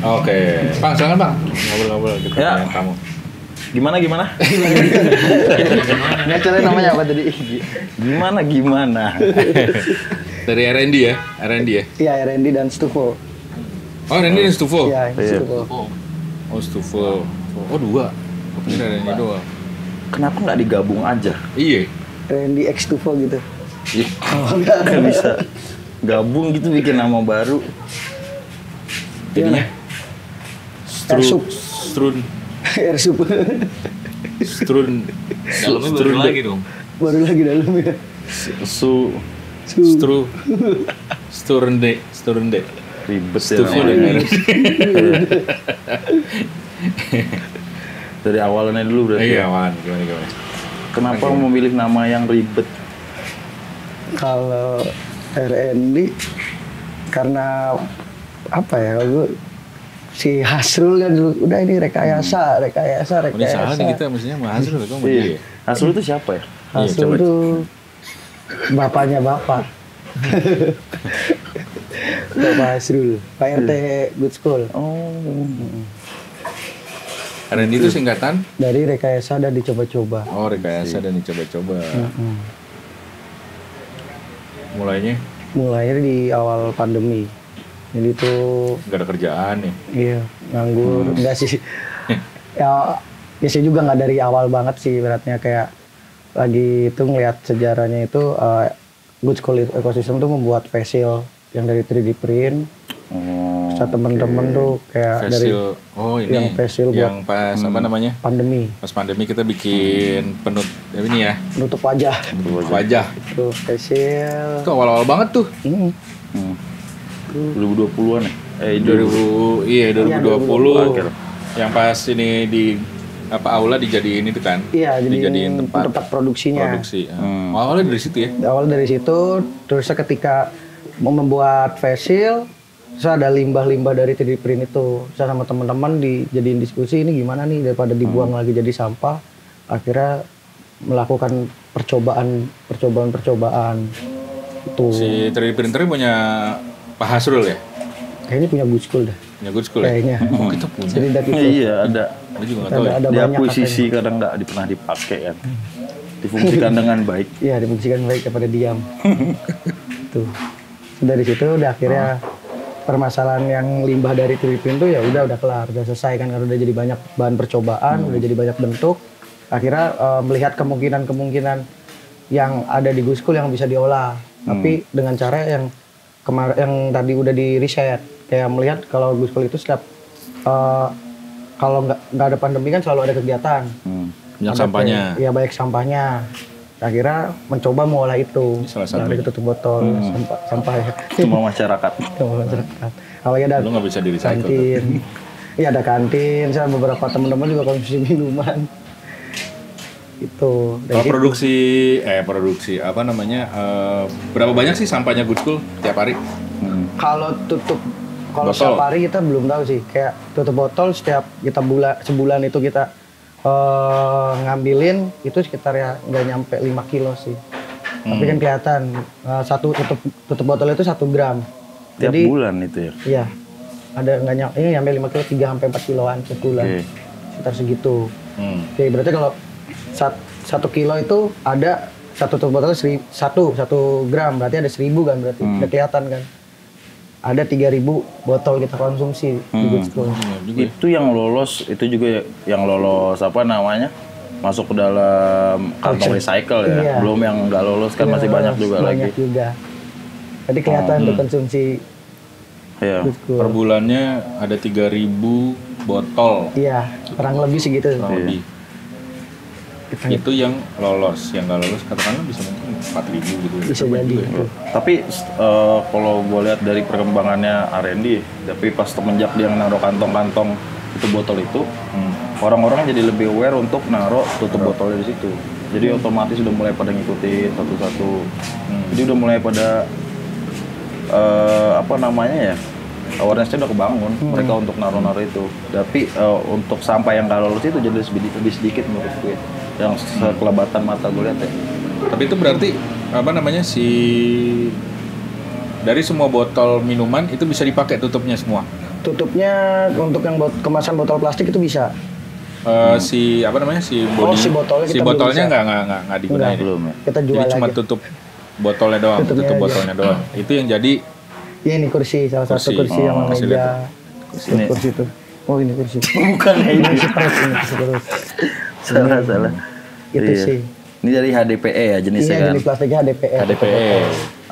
Oke, Bang, silakan Bang. Ngobrol-ngobrol kita Ya. dengan kamu. Gimana? Ngacaranya namanya apa tadi? Gimana? Dari R&D ya? R&D ya? Iya, R&D dan Stufo. Oh, R&D dan Stufo? Iya, Iya. Stufo. Oh, Stufo. Oh, dua. Ini R&D doang. Kenapa nggak digabung aja? Iya. R&D X Stufo gitu. Ih, nggak bisa gabung gitu bikin nama baru. Jadinya? Airsup. Strun. Airsup. Strun. Dalamnya baru lagi dong. Baru lagi dalamnya. Sturende. Ribet ya Stufo namanya. dan Dari awalnya dulu berarti. Iya, awan. Gimana? Kenapa memilih nama yang ribet? Kalau R&D karena apa ya? Gue si Hasrul kan dulu udah ini rekayasa. Ini salah nih kita mestinya sama Hasrul atau sama dia? Iya. Hasrul itu siapa ya? Hasrul tuh bapaknya bapak. Bapak Hasrul, Pak RT Good School. Oh. R&D itu singkatan? Dari rekayasa dan dicoba-coba. Oh, rekayasa dan dicoba-coba. Mulainya Di awal pandemi. Jadi tuh nggak ada kerjaan nih. iya nganggur. Enggak sih. Ya saya juga nggak dari awal banget sih beratnya kayak lagi itu ngelihat sejarahnya itu Good School Ecosystem tuh membuat face shield yang dari 3D print. Oh. Terus temen-temen tuh kayak dari Facial. Oh, ini yang facial yang pas apa namanya? pandemi Pas pandemi kita bikin ini ya, nutup wajah. wajah. Tuh facial. Itu awal-awal banget tuh. Hmm. 2020-an ya? 2020. Akhir. Yang pas ini di aula dijadiin itu kan? Iya, dijadiin tempat produksinya. produksi. Awalnya dari situ ya. Awal dari situ, terus ketika mau membuat facial, terus ada limbah-limbah dari 3D print itu. Saya sama teman-teman dijadiin diskusi ini gimana nih daripada dibuang lagi jadi sampah. Akhirnya melakukan percobaan. Itu. Si 3D printernya punya Pak Hasrul ya? Kayaknya punya Good School dah. Punya Good School ya? Kayaknya. Oh, kita punya. Jadi dari itu. Iya, ada. Aku juga nggak tahu ya. Ada Di banyak akuisisi kadang nggak pernah dipakai kan. Difungsikan dengan baik. Iya, difungsikan baik daripada diam. Tuh. Dari situ udah akhirnya permasalahan yang limbah dari 3D print tuh ya udah kelar, udah selesai kan karena udah jadi banyak bahan percobaan, udah jadi banyak bentuk. Akhirnya melihat kemungkinan yang ada di Good School yang bisa diolah, tapi dengan cara yang yang tadi udah di riset, kayak melihat kalau Good School itu setiap kalau nggak ada pandemi kan selalu ada kegiatan. Banyak sampahnya. Iya banyak sampahnya. Akhirnya mencoba mengolah itu Salah satu. dari tutup botol sampah ya. Cuma masyarakat. Kalau ya ada Lu nggak bisa di recycle. kantin. Iya ada kantin. Saya beberapa teman-teman juga konsumsi minuman. Itu. Kalau produksi apa namanya? Berapa banyak sih sampahnya Good School tiap hari? Kalau Botol. setiap hari kita belum tahu sih. Kayak tutup botol setiap kita sebulan itu kita ngambilin itu sekitar ya nggak nyampe 5 kilo sih. Tapi kan kelihatan satu tutup botol itu 1 gram. Tiap Jadi, bulan itu ya? Iya. Ada nggak nyampe 5 kilo, 3 sampai 4 kiloan sebulan. Oke. Sekitar segitu. Oke, berarti kalau 1 kilo itu ada satu tutup botol 1 gram berarti ada 1000 kan berarti. Udah kelihatan kan. Ada 3000 botol kita konsumsi di Good School. Itu yang lolos, itu juga yang lolos apa namanya? Masuk ke dalam kantong recycle ya. Iya. Belum yang nggak lolos kan masih banyak juga lagi. Banyak juga. Jadi kelihatan tuh konsumsi Iya. Good School. Per bulannya ada 3000 botol. Iya, kurang lebih segitu. Kurang lebih. Itu yang lolos, yang nggak lolos katakanlah bisa mungkin 4000 gitu. Bisa jadi. Tapi kalau gue lihat dari perkembangannya R&D, tapi pas semenjak dia naruh kantong-kantong itu botol itu, orang-orang jadi lebih aware untuk naruh tutup botolnya di situ. Jadi otomatis udah mulai pada ngikutin satu-satu. Jadi udah mulai pada apa namanya ya, awareness-nya udah kebangun mereka untuk naruh-naruh itu. Tapi untuk sampah yang nggak lolos itu jadi lebih sedikit menurut gue. Yang sekelebatan mata gue lihat ya. Tapi itu berarti apa namanya dari semua botol minuman itu bisa dipakai tutupnya semua. Tutupnya untuk yang kemasan botol plastik itu bisa. Si apa namanya si body si botolnya kita botolnya belum nggak digunain. Belum ya. Kita jual Jadi cuma aja. tutup botolnya doang, Tutupnya tutup aja. botolnya doang. Itu yang jadi Ya ini kursi, salah satu Kursi. kursi sama Kasih meja. Ini. Kursi itu. Oh ini kursi. Bukan ya ini. Kursi press ini kursi terus. Salah. Itu Iya. sih. Ini dari HDPE ya jenisnya Iya kan. jenis plastiknya HDPE. HDPE.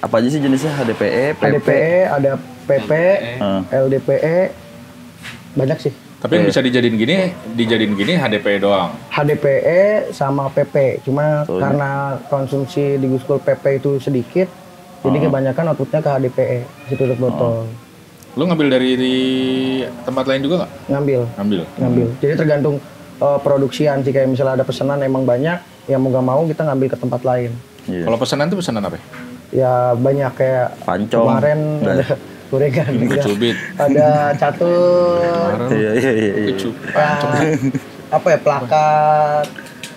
Apa aja sih jenisnya HDPE, PP? HDPE ada PP, LDPE, banyak sih. Tapi yang bisa dijadiin gini HDPE doang. HDPE sama PP, cuma karena konsumsi di Guskul PP itu sedikit, jadi kebanyakan outputnya ke HDPE, si tutup botol. Lu ngambil dari di tempat lain juga nggak? Ngambil. Ngambil. Jadi tergantung produksian sih, kayak misalnya ada pesanan emang banyak, ya mau gak mau kita ngambil ke tempat lain. Iya. Kalau pesanan tuh pesanan apa? Ya banyak kayak Pancong. kemarin ada gorengan, Kecubit. ada catur, Iya. apa ya plakat,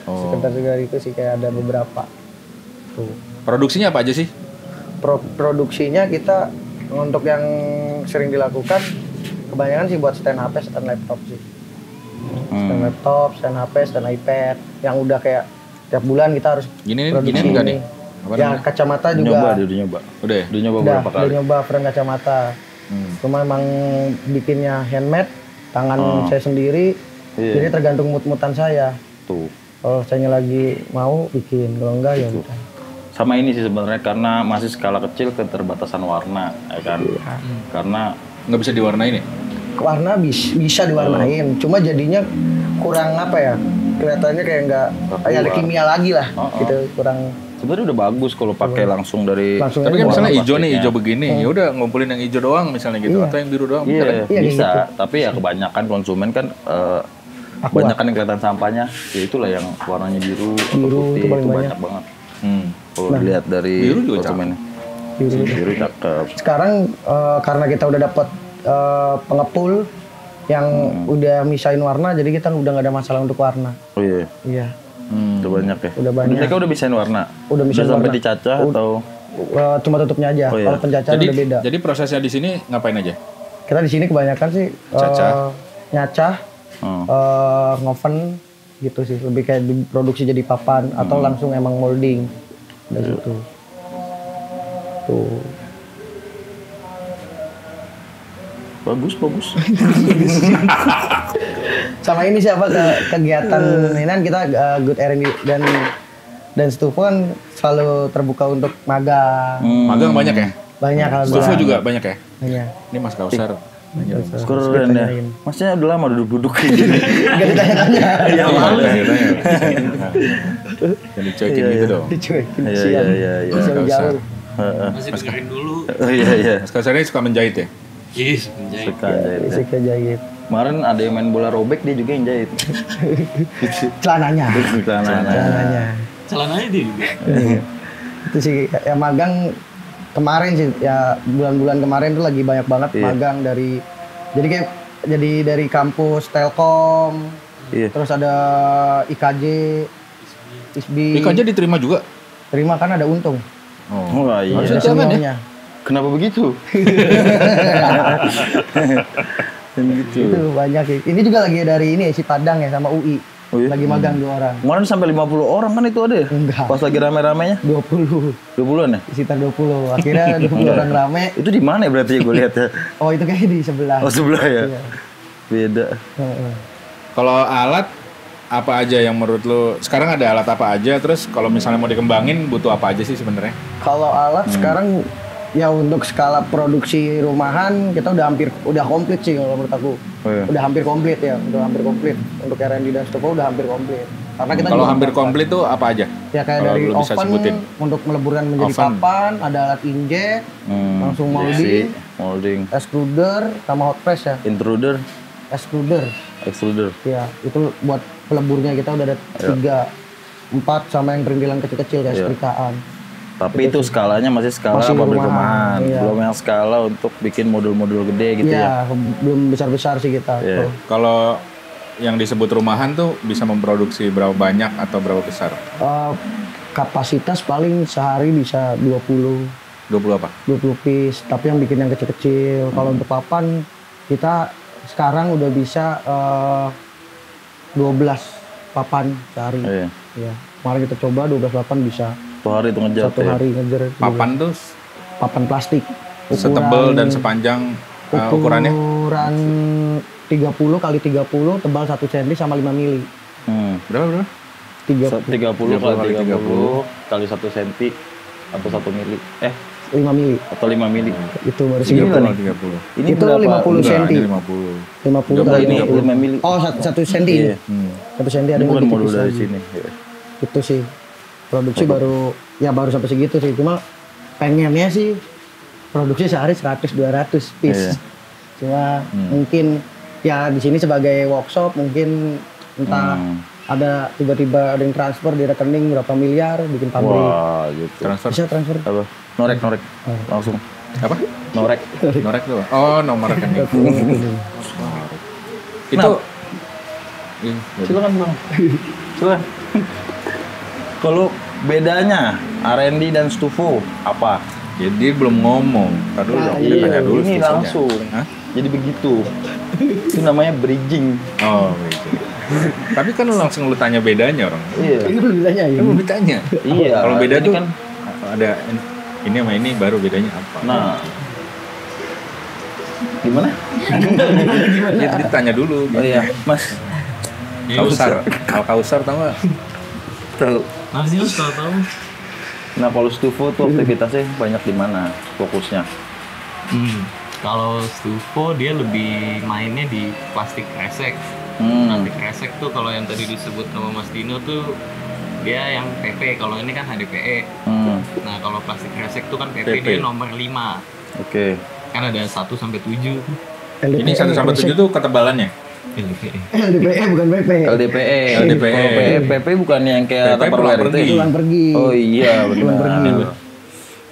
Oh. sekitar juga itu sih kayak ada beberapa. Tuh. Produksinya apa aja sih? Produksinya kita untuk yang sering dilakukan kebanyakan sih buat stand HP, stand laptop sih. Stand laptop, stand HP, stand iPad yang udah kayak tiap bulan kita harus Gini produksi enggak ini. nih? Apa Ya namanya? kacamata Udah juga nyoba. Udah ya? Udah nyoba udah beberapa kali. nyoba frame kacamata. Cuma emang bikinnya handmade, tangan saya sendiri. Iya. Jadi tergantung mood-moodan saya. Tuh. Kalau saya lagi mau bikin, kalau enggak ya udah. Sama ini sih sebenarnya karena masih skala kecil keterbatasan warna, ya kan? Karena Nggak bisa diwarnain ya? Warna bisa diwarnain, cuma jadinya kurang apa ya? Kelihatannya kayak nggak kayak ada kimia lagi lah, gitu kurang. sebenarnya udah bagus kalau pakai langsung dari Langsung Tapi kan Warna misalnya hijau nih, plastiknya. hijau begini, ya udah ngumpulin yang hijau doang misalnya gitu, atau yang biru doang. Iya, bisa kan? Iya, bisa. gitu. Tapi ya kebanyakan konsumen kan kebanyakan yang kelihatan sampahnya, ya itulah yang warnanya biru, atau Biru putih itu paling itu banyak. banyak banget. Hmm. Kalau dilihat dari Biru juga konsumennya. Biru. Biru cakep. Sekarang karena kita udah dapat pengepul yang udah misahin warna, jadi kita udah nggak ada masalah untuk warna. Oh iya, Iya, udah banyak ya. Udah banyak. Mereka udah bisain warna. Udah bisain sampai warna. dicacah atau cuma tutupnya aja. Oh, iya. Kalau pencacahan Jadi udah beda. jadi prosesnya di sini ngapain aja? Kita di sini kebanyakan sih Cacah. nyacah, ngoven gitu sih. Lebih kayak diproduksi jadi papan atau langsung emang molding dari situ. Tuh. bagus. Sama ini siapa kegiatan ini kan kita Good R&D dan Stufo kan selalu terbuka untuk magang. Magang banyak ya? Banyak kalau Stufo juga banyak ya? Banyak. Ini Mas Kausar. Banyak. Keren ya. Masnya udah lama duduk-duduk kayak gini. Gak ditanya-tanya. Iya, malu sih. Jadi dicuekin gitu dong. Dicuekin. Iya, Siap. iya. Bisa Mas jauh. Heeh. Masih dengerin dulu. Oh iya. Mas Kausar ini suka menjahit ya? Yes, menjahit. Suka jahit. ya. Suka jahit. Kemarin ada yang main bola robek dia juga yang jahit. Celananya. Celananya. Celananya dia juga. Iya. Itu sih ya magang kemarin sih ya bulan-bulan kemarin tuh lagi banyak banget Iya. magang dari dari kampus Telkom, Iya. terus ada IKJ, ISBI. IKJ diterima juga? Terima kan ada untung. Oh. Wah, iya. Harusnya Ada jangan ya? semuanya. Kenapa begitu? Gitu. Itu banyak sih. Ini juga lagi dari ini si Padang ya sama UI. Oh iya? Lagi magang 2 orang. Kemarin sampai 50 orang kan itu ada ya? Enggak. Pas lagi rame-ramenya? 20. 20-an ya? Sekitar 20. Akhirnya 20 orang rame. Itu di mana ya berarti gue lihat ya? Oh, itu kayaknya di sebelah. Oh sebelah ya? Iya. Beda. Heeh. Kalau alat apa aja yang menurut lu sekarang ada alat apa aja, terus kalau misalnya mau dikembangin butuh apa aja sih sebenarnya? Kalau alat sekarang ya untuk skala produksi rumahan kita udah komplit sih kalau menurut aku. Oh, iya. Udah hampir komplit ya, Untuk R&D dan Stufo udah hampir komplit. Karena kita Kalau juga hampir dapat- komplit tuh apa aja? ya kayak Kalau dari lu bisa oven sebutin. untuk meleburkan menjadi Oven. papan, ada alat injek, langsung molding, Molding. extruder sama hot press ya. Intruder. Extruder. Extruder. Ya, itu buat peleburnya kita udah ada 3, 4 sama yang perintilan kecil-kecil kayak setrikaan. Tapi itu skalanya masih skala Masih pabrik rumahan, rumahan. iya. Belum yang skala untuk bikin modul-modul gede gitu ya. Iya, belum besar-besar sih kita. Iya. Tuh. Kalau yang disebut rumahan tuh bisa memproduksi berapa banyak atau berapa besar? Kapasitas paling sehari bisa 20 20 apa? 20 piece, tapi yang bikin yang kecil-kecil. Kalau untuk papan Kita sekarang udah bisa 12 papan sehari. Iya. Ya. Kemarin kita coba 12 papan bisa. Satu hari itu ngejar. Satu hari ngejar. Papan tuh Papan plastik. setebal dan sepanjang ukurannya? Ukuran 30 kali 30, tebal 1 cm sama 5 mili. Berapa? 30 kali 30 kali 1 cm atau 1 mili. 5 mili. Atau 5 mili. Itu baru Ini segitu. berapa? 30. Ini Itu berapa? 50 Enggak, cm. ini 50. 50 Enggak, kali ini 50. 5 mili. Oh, 1 cm ini. Iya. 1 cm ada Ini bukan yang modul tipis dari lagi. sini. Iya. Itu sih. Produksi baru sampai segitu sih. Cuma pengennya sih produksi sehari 100-200 piece. Iya. Cuma mungkin ya di sini sebagai workshop mungkin entah ada tiba-tiba ada yang transfer di rekening berapa miliar bikin pabrik. Wah, gitu. Transfer. Bisa transfer. Apa? Norek. Langsung. Apa? Norek. Norek tuh. Oh, nomor rekening. Itu Silakan, Bang. Silakan. Kalau bedanya R&D dan Stufo apa? Jadi belum ngomong. Tadi dulu dong, kita tanya dulu. Ini Stufonya. langsung. Hah? Jadi begitu. Itu namanya bridging. Oh, gitu. Tapi kan lu langsung lu tanya bedanya orang. Iya. Ini belum ditanya ya. Kan belum ditanya. Iya. Kalau beda ini tuh kan ada ini sama ini baru bedanya apa? nah. Gimana? Ya, ditanya dulu. Oh iya, Mas. Kausar, Al-Kausar tau nggak? Tahu. Nah sih lu tahu. Nah, kalau Stufo tuh aktivitasnya banyak di mana fokusnya? Kalau Stufo dia lebih mainnya di plastik kresek. Plastik kresek tuh kalau yang tadi disebut sama Mas Dino tuh dia yang PP, kalau ini kan HDPE. Nah, kalau plastik kresek tuh kan PP, dia nomor 5. Oke. Kan ada 1 sampai 7. Ini 1 sampai 7 tuh ketebalannya. LDPE. LDPE bukan PP. LDPE. LDPE. Kalau PP bukan yang kayak PP Tupperware pulang itu. pergi. Pulang pergi. Oh iya, Pulang pergi.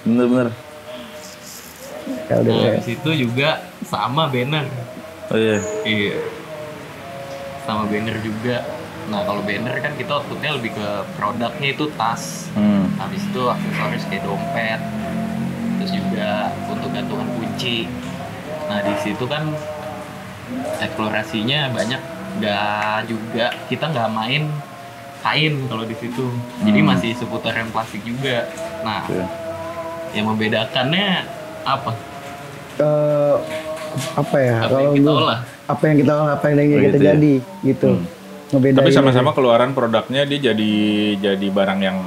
Bener. Nah, LDPE. di situ juga sama banner. Oh iya. Iya. Sama banner juga. Nah, kalau banner kan kita outputnya lebih ke produknya itu tas. Habis itu aksesoris kayak dompet. Terus juga untuk gantungan kunci. Nah, di situ kan eksplorasinya banyak, kita nggak main kain kalau di situ. Jadi masih seputar yang plastik juga. Nah, yang membedakannya apa? Apa ya? Apa yang kita olah? Apa yang kita olah, apa yang kita gitu ya? jadi gitu. Ngebedain. Tapi sama-sama keluaran produknya dia jadi barang yang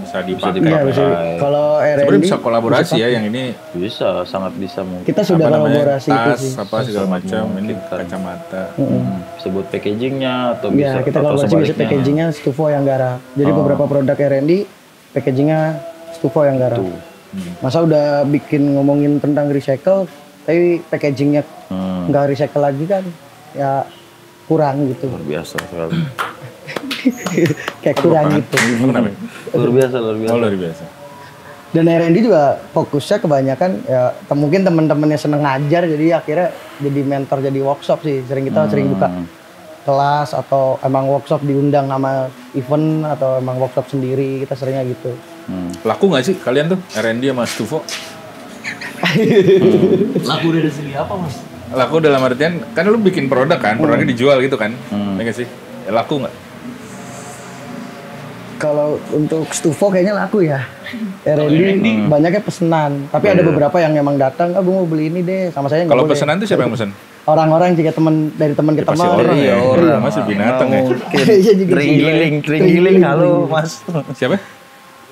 bisa dipakai. Iya, bisa. Kalau R&D Sebenarnya bisa kolaborasi ya yang ini Bisa, sangat bisa mungkin. kita sudah apa namanya, kolaborasi itu tas sih. apa segala macam ini kacamata. Bisa buat packagingnya atau Ya, bisa kita atau kolaborasi bisa sebaliknya. packagingnya Stufo yang garap. Jadi beberapa produk R&D packagingnya Stufo yang garap. Masa udah bikin ngomongin tentang recycle, tapi packagingnya nggak recycle lagi kan, ya kurang gitu. Luar biasa sekali. Kayak kurang gitu. Kenapa? Luar biasa. Oh, luar biasa. Dan R&D juga fokusnya kebanyakan ya mungkin teman-temannya seneng ngajar, jadi akhirnya jadi mentor, jadi workshop sih. Sering buka kelas atau emang workshop diundang sama event atau emang workshop sendiri, kita seringnya gitu. Laku nggak sih kalian tuh R&D sama Stufo? Laku dari segi apa, Mas? Laku dalam artian kan lu bikin produk kan, produknya dijual gitu kan? Ya nggak sih? Ya, laku nggak? Kalau untuk Stufo kayaknya laku ya. R&D banyaknya pesenan, tapi ada beberapa yang emang datang, gue mau beli ini deh, sama saya nggak Kalau boleh. pesanan tuh siapa yang pesan? Orang-orang juga dari teman ke Pasti teman. orang ya, Iya, orang masih binatang ya. Iya juga sih. Tringgiling, halo Mas. Siapa?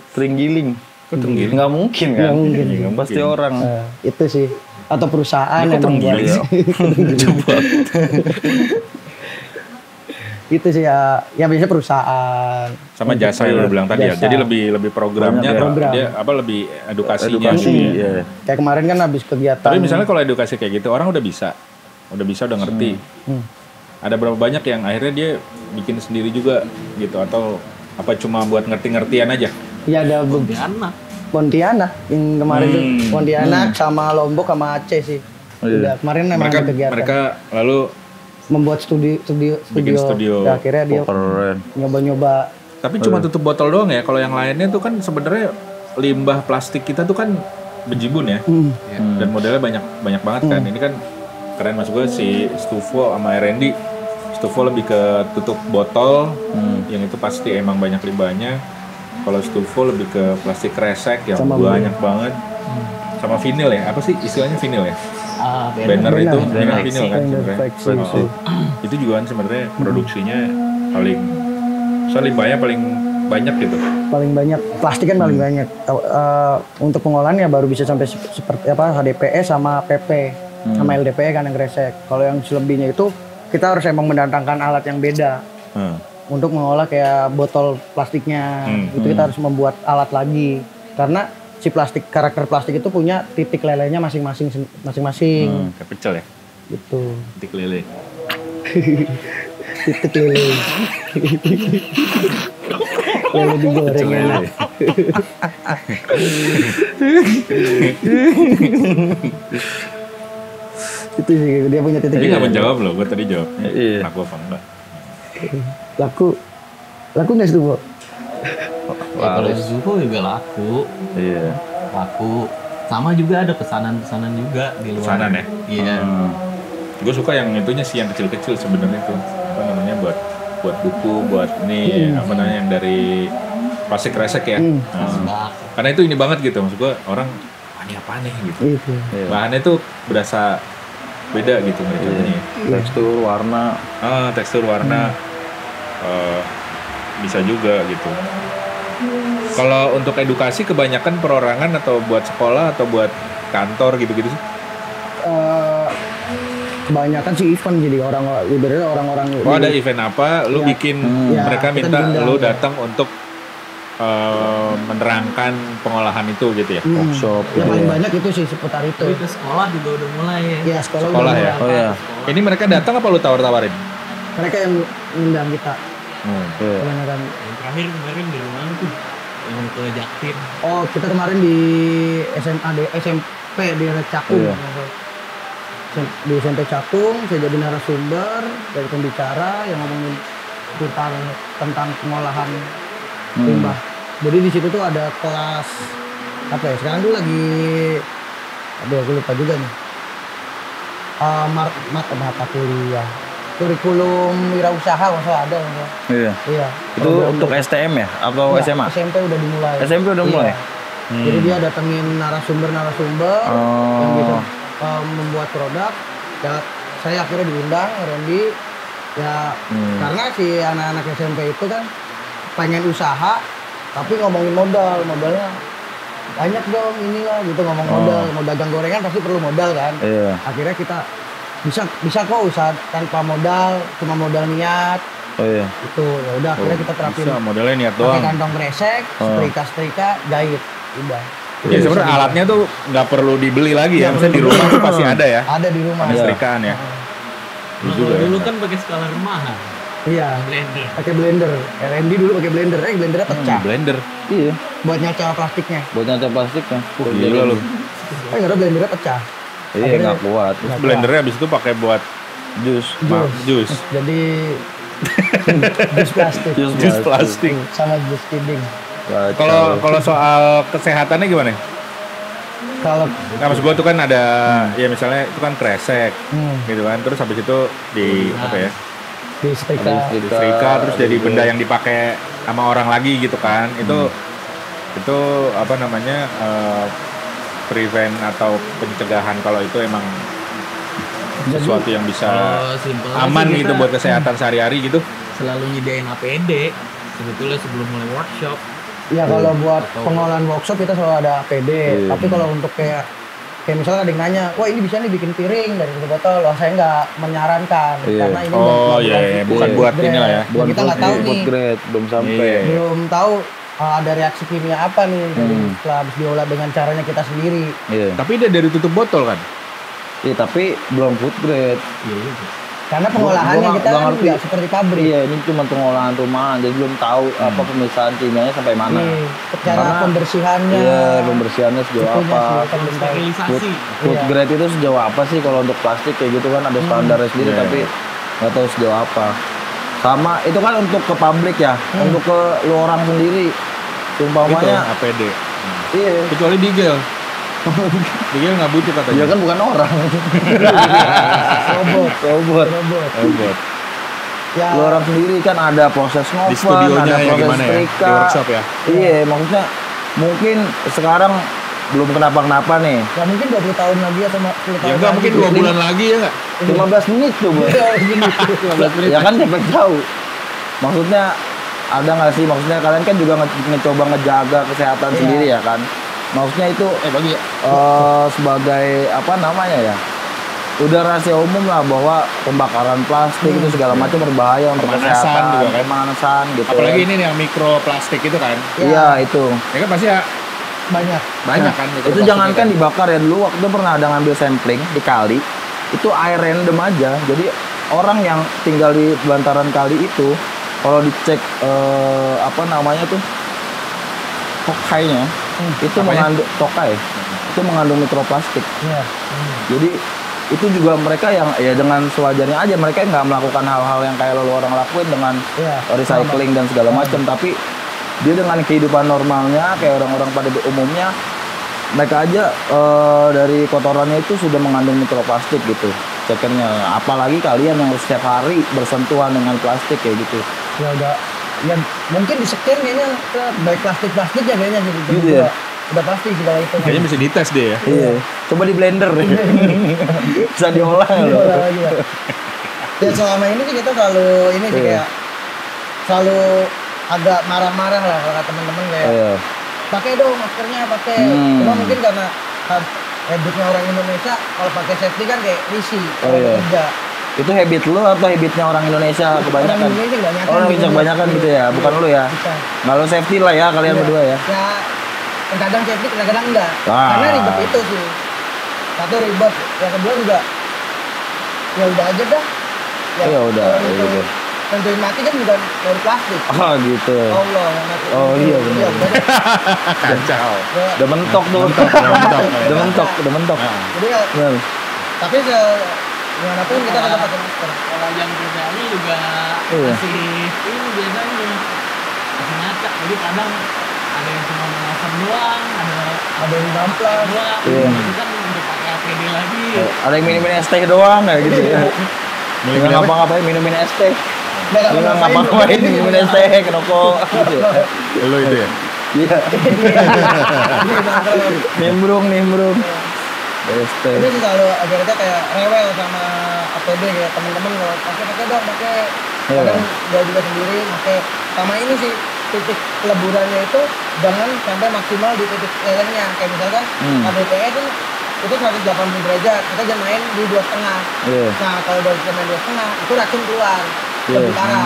Tringgiling. Kok tringgiling? Nggak mungkin kan? Nggak mungkin. Ya, nggak Pasti mungkin. orang. Itu sih. Atau perusahaan Ini kok yang membuat. tringgiling? Coba. Itu sih ya biasanya perusahaan. Sama jasa yang lu bilang tadi ya. Jasa. Jadi lebih programnya Banyak ya. atau Program. dia apa lebih edukasinya. Edukasi. Iya. Kayak kemarin kan habis kegiatan. Tapi misalnya kalau edukasi kayak gitu orang udah ngerti. Ada berapa banyak yang akhirnya dia bikin sendiri juga gitu atau apa cuma buat ngerti-ngertian aja? ya ada Pontianak. Pontianak yang kemarin tuh Pontianak sama Lombok sama Aceh sih. Udah kemarin emang ada kegiatan. Mereka lalu Membuat bikin studio. Ya, akhirnya dia Keren. nyoba-nyoba. tapi cuma tutup botol doang ya. Kalau yang lainnya tuh kan sebenarnya limbah plastik kita tuh kan bejibun ya. Dan modelnya banyak banget kan. Ini kan keren mas gue si Stufo sama R&D. Stufo lebih ke tutup botol, yang itu pasti emang banyak limbahnya. Kalau Stufo lebih ke plastik kresek yang Sama banyak banget. Sama vinil ya, apa sih istilahnya vinil ya? Banner itu vinil kan sebenarnya. Itu juga kan sebenarnya produksinya paling, soalnya limbahnya paling banyak gitu. Paling banyak plastik kan paling banyak. Untuk pengolahannya baru bisa sampai seperti apa HDPE sama PP sama LDPE kan yang kresek. Kalau yang selebihnya itu kita harus emang mendatangkan alat yang beda untuk mengolah kayak botol plastiknya. Itu kita harus membuat alat lagi karena si karakter plastik itu punya titik lelenya masing-masing. Kayak pecel ya? Gitu. Titik lele. Titik lele. Lele digoreng enak. Itu sih dia punya titik. Tapi nggak menjawab loh, gue tadi jawab. Iya. Laku apa enggak? Laku nggak sih Bu? Ya, kalau Zuko juga laku. Iya. Laku. Sama juga ada pesanan-pesanan juga di luar. Pesanan ya? Iya. Gue suka yang itunya sih, yang kecil-kecil sebenarnya tuh. Apa namanya, buat buku, buat nih apa namanya, yang dari plastik kresek ya. Nah, Karena itu ini banget gitu, maksud gue orang ini apa nih gitu. Itu. Bahannya tuh berasa beda gitu mereka punya. Tekstur, warna. Tekstur, warna bisa juga gitu. Kalau untuk edukasi kebanyakan perorangan atau buat sekolah atau buat kantor gitu-gitu sih? Kebanyakan sih event, jadi orang-orang. Oh ada event apa, lu bikin mereka kita minta diundang, lu datang untuk menerangkan pengolahan itu gitu ya? Workshop. Yang paling banyak itu sih seputar itu. Tapi ke sekolah juga udah mulai ya. Ya sekolah Sekolah udah ya? mulai. Oh ya. Ini mereka datang apa lu tawar-tawarin? Mereka yang ngundang kita. Iya. Kebanyakan. Yang terakhir kemarin di rumah tuh yang ke Jaktim. Oh kita kemarin di SMP di Cakung. Iya. Di SMP Cakung saya jadi narasumber, jadi pembicara yang ngomongin tentang pengolahan limbah. Jadi di situ tuh ada kelas apa ya? Sekarang tuh lagi, aku lupa juga nih. Mata kuliah, kurikulum wirausaha kalau ada. Iya. Iya. Itu untuk STM ya atau Enggak, SMA? SMP udah dimulai. SMP udah mulai? Iya. Jadi dia datengin narasumber yang bisa membuat produk. Ya, saya akhirnya diundang Randy. Ya karena si anak-anak SMP itu kan pengen usaha, tapi ngomongin modalnya banyak dong inilah gitu, ngomong modal, mau dagang gorengan pasti perlu modal kan. Iya. Akhirnya kita bisa kok usaha tanpa modal, cuma modal niat. Oh iya. Itu ya udah akhirnya kita terapin. Bisa, modalnya niat Pakai doang. kantong kresek, setrika, jahit, udah. Ya sebenarnya alatnya tuh nggak perlu dibeli lagi ya, misalnya di rumah tuh pasti ada ya. Ada di rumah. Ada setrikaan ya. Nah, kalau dulu kan pakai skala rumahan. Iya. Blender. Pakai blender. R&D dulu pakai blender. Blendernya pecah. Blender. Iya. Buat nyaca plastiknya. Buat nyaca plastiknya. Gila lu. Nggak ada blendernya pecah. Iya nggak kuat. Terus blendernya abis itu pakai buat Jus. jus. Jadi jus plastik. Jus plastik. Sama jus kiding. Kalau soal kesehatannya gimana? Kalau Nah maksud gue tuh kan ada ya misalnya itu kan kresek gitu kan, terus habis itu di apa ya, di setrika. disetrika terus jadi benda yang dipakai sama orang lagi gitu kan, itu apa namanya prevent atau pencegahan kalau itu emang sesuatu yang bisa Kalau simpel aman sih gitu kita buat kesehatan sehari-hari gitu. selalu nyediain APD sebetulnya sebelum mulai workshop. Ya kalau buat pengolahan workshop kita selalu ada APD. Tapi kalau untuk kayak misalnya ada yang nanya, wah ini bisa nih bikin piring dari tutup botol. Wah saya nggak menyarankan karena ini bukan buat ini lah ya. Buat kita nggak tahu nih, food grade belum sampai. belum tahu ada reaksi kimia apa nih setelah habis diolah dengan caranya kita sendiri. Iya. Tapi dia dari tutup botol kan. Iya tapi belum food grade. Karena pengolahannya Gua kita kan ngerti. nggak seperti pabrik. Iya ini cuma pengolahan rumahan jadi belum tahu apa pemisahan kimianya sampai mana. Cara Karena- pembersihannya. Iya pembersihannya sejauh Itunya apa. sih, kan belum tahu. Sterilisasi. Food grade itu sejauh apa sih kalau untuk plastik kayak gitu kan ada standarnya sendiri Iya. tapi nggak tahu sejauh apa. Sama itu kan untuk ke publik ya, untuk ke lu orang sendiri. Itu Umpamanya APD. iya. Kecuali digel. Bigel nggak butuh katanya. Dia kan bukan orang. Robot. Ya, Lu orang sendiri kan ada proses Di ngoven, studionya ada ya proses gimana ya? Di setrika. workshop ya. Iya, maksudnya mungkin sekarang belum kenapa-kenapa nih. ya mungkin 20 tahun lagi atau 10 tahun Ya enggak mungkin 2 bulan lagi ya nggak? 15 menit tuh, Bu. 15 menit. Ya kan sampai jauh. Maksudnya ada nggak sih? Maksudnya kalian kan juga ngecoba ngejaga kesehatan sendiri ya kan? Maksudnya itu Bagi ya. sebagai apa namanya ya? Udah rahasia umum lah bahwa pembakaran plastik itu segala macam berbahaya untuk Pemanasan kesehatan, juga kan. pemanasan gitu. Apalagi ini nih yang mikroplastik itu kan. Iya itu. Ya kan pasti ya banyak. banyak kan. Itu mikroplastik jangankan dibakar ya, dulu waktu itu pernah ada ngambil sampling di kali, itu air random aja. Jadi orang yang tinggal di bantaran kali itu kalau dicek apa namanya tuh tokainya itu Apanya? mengandung tokai itu mengandung mikroplastik. Iya. Jadi itu juga mereka yang ya dengan sewajarnya aja, mereka nggak melakukan hal-hal yang kayak lo orang lakuin dengan Iya. recycling dan segala macam, tapi dia dengan kehidupan normalnya kayak orang-orang pada umumnya, mereka aja dari kotorannya itu sudah mengandung mikroplastik gitu cekernya. Apalagi kalian yang setiap hari bersentuhan dengan plastik kayak gitu. Ya udah. Ya mungkin di sekian kayaknya baik plastik ya kayaknya gitu. Gitu ya? Udah pasti segala itu. Kayaknya bisa dites deh ya. Iya. Coba di blender deh. Bisa diolah loh. Ya selama ini sih kita selalu ini sih Iya. kayak selalu agak marah-marah lah kalau teman-teman kayak Iya. pakai dong maskernya pakai. Cuma mungkin karena habitnya orang Indonesia kalau pakai safety kan kayak risih Oh, kalau iya. kerja. Itu habit lu atau habitnya orang Indonesia kebanyakan? Orang Indonesia kebanyakan. Orang Indonesia kebanyakan gitu ya, bukan lu ya? Bisa. Nggak lu safety lah ya kalian Iya. berdua ya. Ya kadang safety kadang enggak. Ah. Karena ribet itu sih. Satu ribet, yang kedua juga ya udah aja dah. Ya udah, kalau ya itu udah. tentuin mati kan bukan dari plastik. Oh gitu. Allah yang mati. Oh, iya, benar. Iya, udah deh. Kacau. Ya, Udah mentok tuh. Udah mentok. Nah, jadi ya, Benar. tapi gimana pun kita tetap pakai masker. Kalau yang kerjanya juga Iya. masih ini biasanya masih ngacak. Jadi kadang ada yang cuma mengasap doang, Ada yang ngamplas. doang. Iya. Itu kan untuk pakai APD lagi. Ada yang minumin es teh doang kayak gitu ya. Milih-milih Nggak apa? ngapa-ngapain minumin es teh. Nggak Nggak ngapa-ngapain minumin es teh, ngerokok gitu ya. Lu itu ya. Iya. Nimbrung. Es teh. Ini sih selalu akhirnya kayak rewel sama APD kayak temen-temen kalau pakai dong pakai. Iya. Kadang dia juga sendiri pakai. Sama ini sih titik peleburannya itu jangan sampai maksimal di titik lelengnya kayak misalkan KBPE itu 180 derajat kita jangan main di 2,5. Iya. Nah kalau dari kita main 2,5 itu racun keluar lebih parah,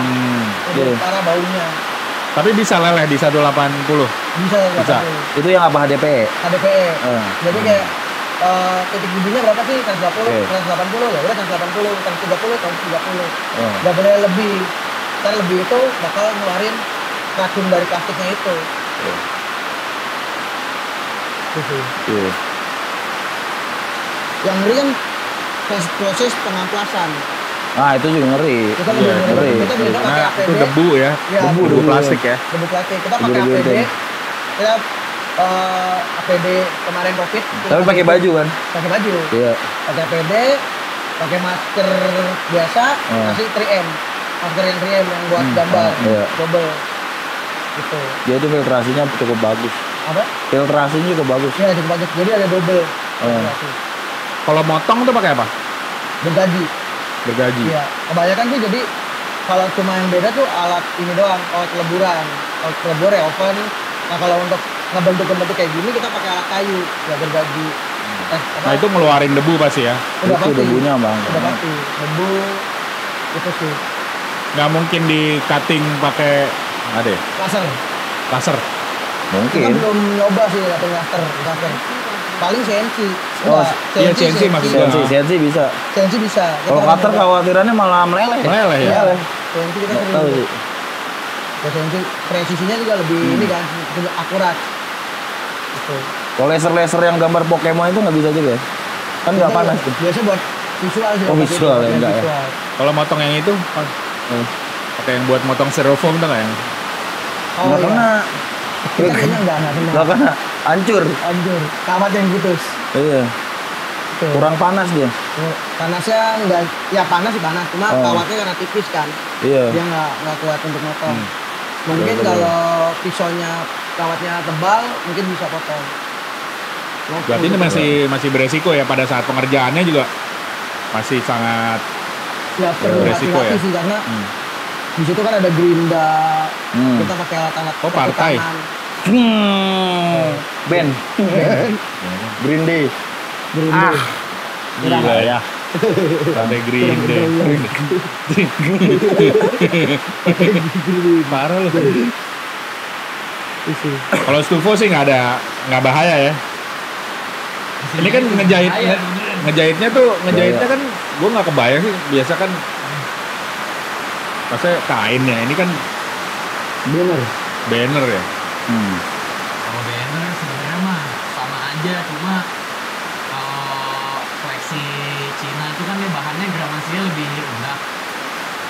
lebih parah baunya. Tapi bisa leleh di 180. Bisa. Itu yang apa HDP? KDPE. Jadi kayak titik bijinya berapa sih? 120, Oke. 180 ya udah 180, 130, 130. Oh. Gak boleh lebih. Karena lebih itu bakal ngeluarin racun dari plastiknya itu. Gitu. Iya. Yang ngeri kan proses pengamplasan. Nah, itu juga ngeri. Kita Iya, ngeri. ngeri. Kita biasa pakai Karena APD. itu debu ya. Iya, Debu plastik ya. Debu plastik. Kita Debu pakai APD. benteng. Kita APD kemarin Covid. Tapi pakai baju kan? Pakai baju. Iya. Pakai APD, pakai masker biasa, masih 3M. Masker yang 3M yang buat gambar. Iya. Double. Gitu. Dia itu filtrasinya cukup bagus. Apa? Filtrasinya juga bagus. Ya, cukup bagus. Jadi ada double. Kalau motong tuh pakai apa? Bergaji. Bergaji. Iya. Kebanyakan sih jadi kalau cuma yang beda tuh alat ini doang, alat peleburan. Alat pelebur ya oven. Nah kalau untuk ngebentuk kayak gini kita pakai alat kayu, ya bergaji. Nah itu ngeluarin debu pasti ya. Udah Itu pasti. debunya bang. Udah pasti. Debu itu sih. Nggak mungkin di cutting pakai ada ya? Laser. Laser. Kita Mungkin. belum nyoba sih cutting laser. Paling CNC. Oh, iya, CNC maksudnya. CNC bisa. CNC bisa. Kalau Kita cutter nyoba. khawatirannya malah meleleh. Meleleh ya. Iya. CNC kita Nggak tahu sering. sih. Ya, CNC presisinya juga lebih ini kan, lebih akurat. Gitu. Kalau laser yang gambar Pokemon itu nggak bisa juga ya? Kan nggak Itu panas tuh. Biasanya buat visual sih. Oh, buat visual itu, ya, enggak ya? visual. Kalau motong yang itu, pakai yang buat motong styrofoam tuh nggak yang? Oh, Nggak iya. kena. Kita kayaknya enggak kena. Nggak kena. Hancur. Kawat yang putus. Iya. Tuh. Kurang panas dia. Panasnya enggak, ya panas sih panas, cuma kawatnya karena tipis kan. Iya. Dia nggak kuat untuk motong. Mungkin Betul. kalau pisaunya kawatnya tebal, mungkin bisa potong. Berarti ini masih beresiko ya pada saat pengerjaannya juga masih sangat ya perlu beresiko hati-hati ya? sih karena di situ kan ada gerinda, kita pakai alat-alat Oh, partai. tangan. Ben. Green Day. Gerinda. gila ya. Sampai green deh. Parah loh. Kalau Stufo sih nggak bahaya ya. Ini kan ngejahitnya kan gue nggak kebayang sih. Biasa kan maksudnya kain ya. Ini kan banner ya. Kalau banner sebenarnya mah sama aja, cuma kalau koleksi Cina itu kan dia bahannya gramasinya lebih rendah,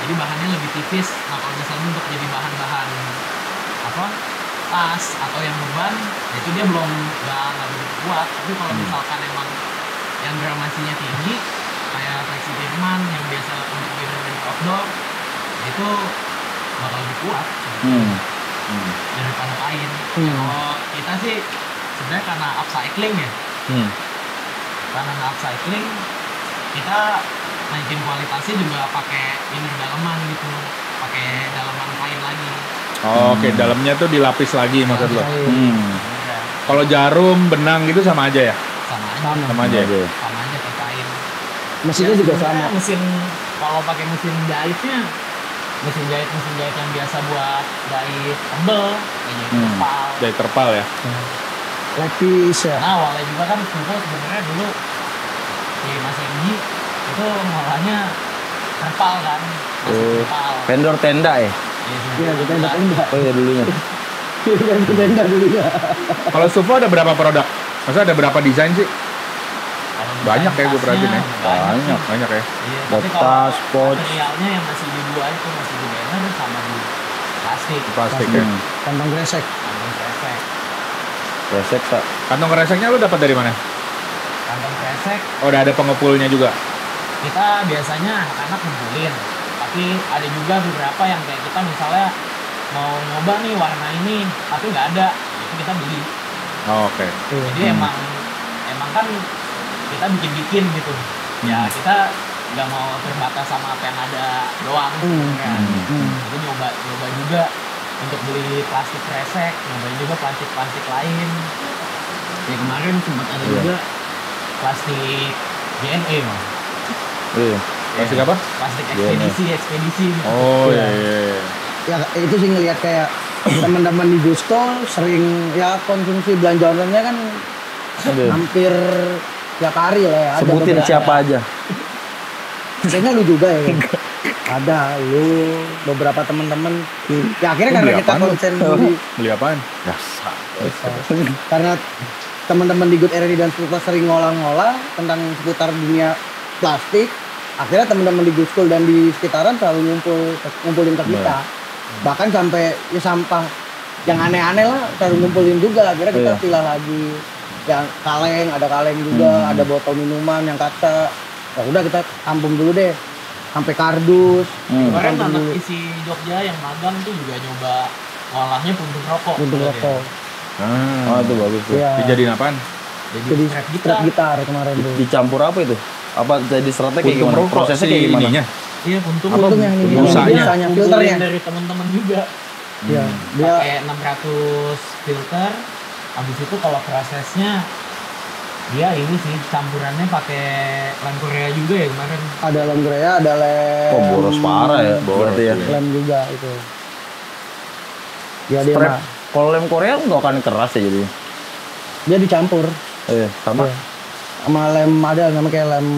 jadi bahannya lebih tipis. Nah kalau misalnya untuk jadi bahan-bahan apa tas atau yang beban, itu dia belum nggak begitu kuat. Tapi kalau misalkan emang yang gramasinya tinggi kayak koleksi Jerman yang biasa untuk banner outdoor, itu bakal lebih kuat daripada kain. Kalau kita sih sebenarnya karena upcycling ya, karena upcycling kita naikin kualitasnya juga pakai ini dalaman gitu, pakai dalaman kain lagi. Oh, oke, dalamnya tuh dilapis lagi maksud lo. Ya, Kalau jarum, benang gitu sama aja ya? sama aja, Sama aja ya? sama aja kayak kain. Mesinnya juga sama. Mesin kalau pakai mesin jahitnya, mesin jahit yang biasa buat jahit tebel, kayak jahit terpal. Jahit terpal ya? Lapis ya. Nah awalnya juga kan Stufo sebenarnya dulu di Mas Engi itu ngolahnya terpal kan, masih terpal. Vendor tenda ya? Iya, kita tenda. Oh iya dulunya. Kita tenda dulunya. Kalau Stufo ada berapa produk? Maksudnya ada berapa desain sih? Kalau Banyak ya gue perhatiin ya. Banyak. Banyak ya. Iya, Buat tapi kalau tas, pouch. materialnya yang masih di dua itu masih di banner sama di plastik. Plastik ya. Kantong kresek. Kantong kresek. Resek tak? Kantong kreseknya lu dapat dari mana? Kantong kresek Oh, udah ada pengepulnya juga. kita biasanya anak-anak ngumpulin. Tapi ada juga beberapa yang kayak kita misalnya mau nyoba nih warna ini, tapi nggak ada, itu kita beli. Oh, oke. Jadi emang kan kita bikin gitu. Ya kita nggak mau terbatas sama apa yang ada doang. Ya. Jadi nyoba juga untuk beli plastik kresek, nyoba juga plastik lain. Ya kemarin sempat ada juga plastik JNE mah. Iya. Plastik apa? Plastik ekspedisi gitu. Oh, iya. Ya itu sih ngelihat kayak teman-teman di Gusto sering ya konsumsi belanja online-nya kan hampir tiap hari lah ya. Ada Sebutin beberapa. siapa aja. Kayaknya lu juga ya. Kan? Ada lu beberapa teman-teman. Ya akhirnya Lu karena beli kita apaan lu? konsen di Beli apaan? karena teman-teman di Good RRD dan Stufo sering ngolah-ngolah tentang seputar dunia plastik, akhirnya teman-teman di Good School dan di sekitaran selalu ngumpulin ke kita. Bahkan sampai ya sampah yang aneh-aneh lah selalu ngumpulin juga. Akhirnya kita pilah lagi. Yang kaleng, ada kaleng juga, ada botol minuman yang kaca. Ya udah kita tampung dulu deh. Sampai kardus. Kemarin tampung anak dulu. isi Jogja yang magang tuh juga nyoba ngolahnya puntung rokok. Untuk rokok. Oh itu bagus tuh. Iya. Dijadiin apaan? Jadi strap gitar kemarin tuh. Dicampur apa itu? Apa jadi seratnya kayak Puntung gimana? rokok Prosesnya si kayak gimana? ininya. Iya puntung. Puntung yang ini. Busanya. Busanya, Filternya filternya. dari teman-teman juga. Iya. Dia Pakai 600 filter. Habis itu kalau prosesnya dia ini sih campurannya pakai lem Korea juga ya kemarin. ada lem Korea, ada lem. Oh boros parah ya. Berarti ya. Lem juga itu. Ya dia Strap. mah, Kalau lem Korea nggak akan keras ya jadi. dia dicampur Iya sama. Iya. Sama lem ada namanya kayak lem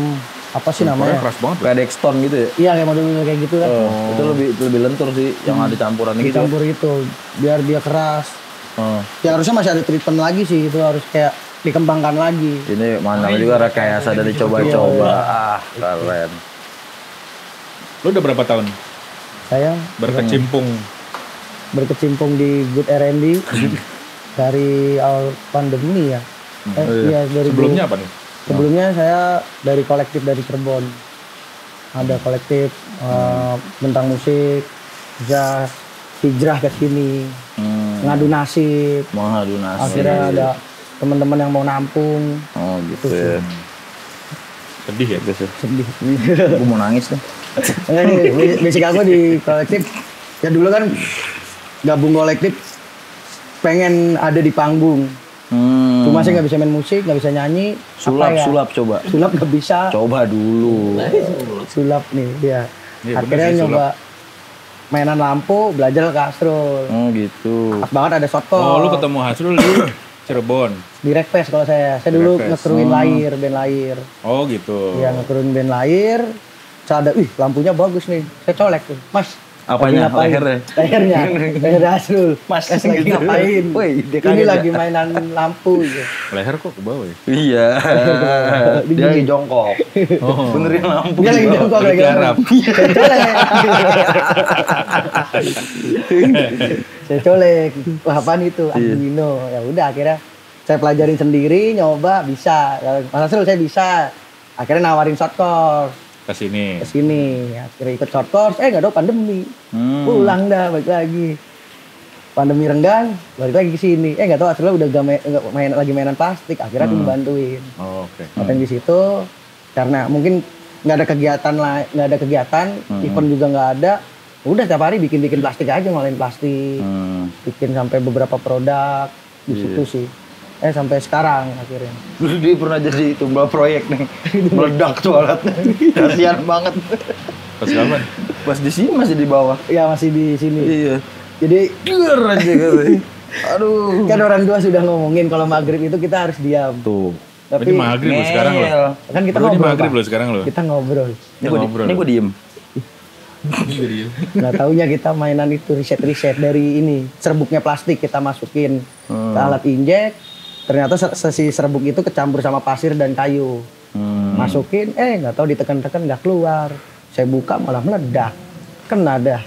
apa sih Korea namanya? keras banget. Kayak Dexton gitu ya. Iya kayak model kayak gitu kan. Itu lebih lentur sih yang ada campurannya gitu. Dicampur itu biar dia keras. Oh. Ya harusnya masih ada treatment lagi sih itu harus kayak dikembangkan lagi. Ini mana juga rekayasa dari coba-coba. Ah keren. Lu udah berapa tahun Saya berkecimpung? berkecimpung di Good R&D Dari awal pandemi ya. Iya, dari Sebelumnya apa nih? Sebelumnya saya dari kolektif dari Cirebon. Ada kolektif tentang musik, bisa hijrah ke sini, ngadu nasib. Mau ngadu nasib. Akhirnya ada teman-teman yang mau nampung. Oh gitu ya. Sedih ya? Sedih. Gue mau nangis nih. Enggak nih, basic aku di kolektif. Ya dulu kan gabung kolektif pengen ada di panggung. Cuma saya nggak bisa main musik, nggak bisa nyanyi. Sulap coba. Sulap nggak bisa. Coba dulu. Sulap nih, ya. Iya, Akhirnya bener sih, nyoba mainan lampu, belajar ke Astrol. Oh gitu. Pas banget ada shotcall. Oh, lu ketemu Hasrul di Cirebon. Di Rekpes kalau saya. Saya dulu Rekpes. ngekeruin Lair, band Lair. Oh gitu. Iya, ngekeruin band Lair. Saya ada, lampunya bagus nih. Saya colek tuh. Mas, Apanya? lagi ngapain? Lehernya? Lehernya. Leher Hasrul. Mas, lagi gitu. ngapain? Woi, dia Ini kaget lagi ya? mainan lampu gitu. Leher kok ke bawah ya? Iya. Dia lagi jongkok. Benerin lampu. Dia lagi jongkok lagi Garap. Saya colek. Saya colek. Wah, apaan itu? Arduino. Ya udah akhirnya saya pelajarin sendiri, nyoba bisa. Mas Hasrul saya bisa. Akhirnya nawarin short course Ke sini. ke sini. Akhirnya ikut short course, nggak ada pandemi. Pulang dah balik lagi. Pandemi renggang, balik lagi ke sini. Nggak tahu Hasrul udah lagi mainan plastik. Akhirnya aku dibantuin. Oh, oke. Konten di situ karena mungkin nggak ada kegiatan, event juga nggak ada. Udah tiap hari bikin plastik aja, ngolahin plastik, bikin sampai beberapa produk di situ sih. Sampai sekarang akhirnya. Dulu dia pernah jadi tumbal proyek nih. Meledak tuh alatnya. Kasihan banget. Pas kapan? Pas di sini masih di bawah. Ya masih di sini. Iya. Jadi Ger aja katanya. Aduh. kan orang tua sudah ngomongin kalau maghrib itu kita harus diam. Tuh. Tapi maghrib lo sekarang lo. Ngel. Kan kita Baru di ngobrol. maghrib Pak. lo sekarang lo. Kita ngobrol. Ini gue diem. Nggak taunya kita mainan itu riset dari ini serbuknya plastik kita masukin ke alat injek. Ternyata si serbuk itu kecampur sama pasir dan kayu. Masukin, nggak tahu ditekan-tekan nggak keluar. Saya buka malah meledak. Kena dah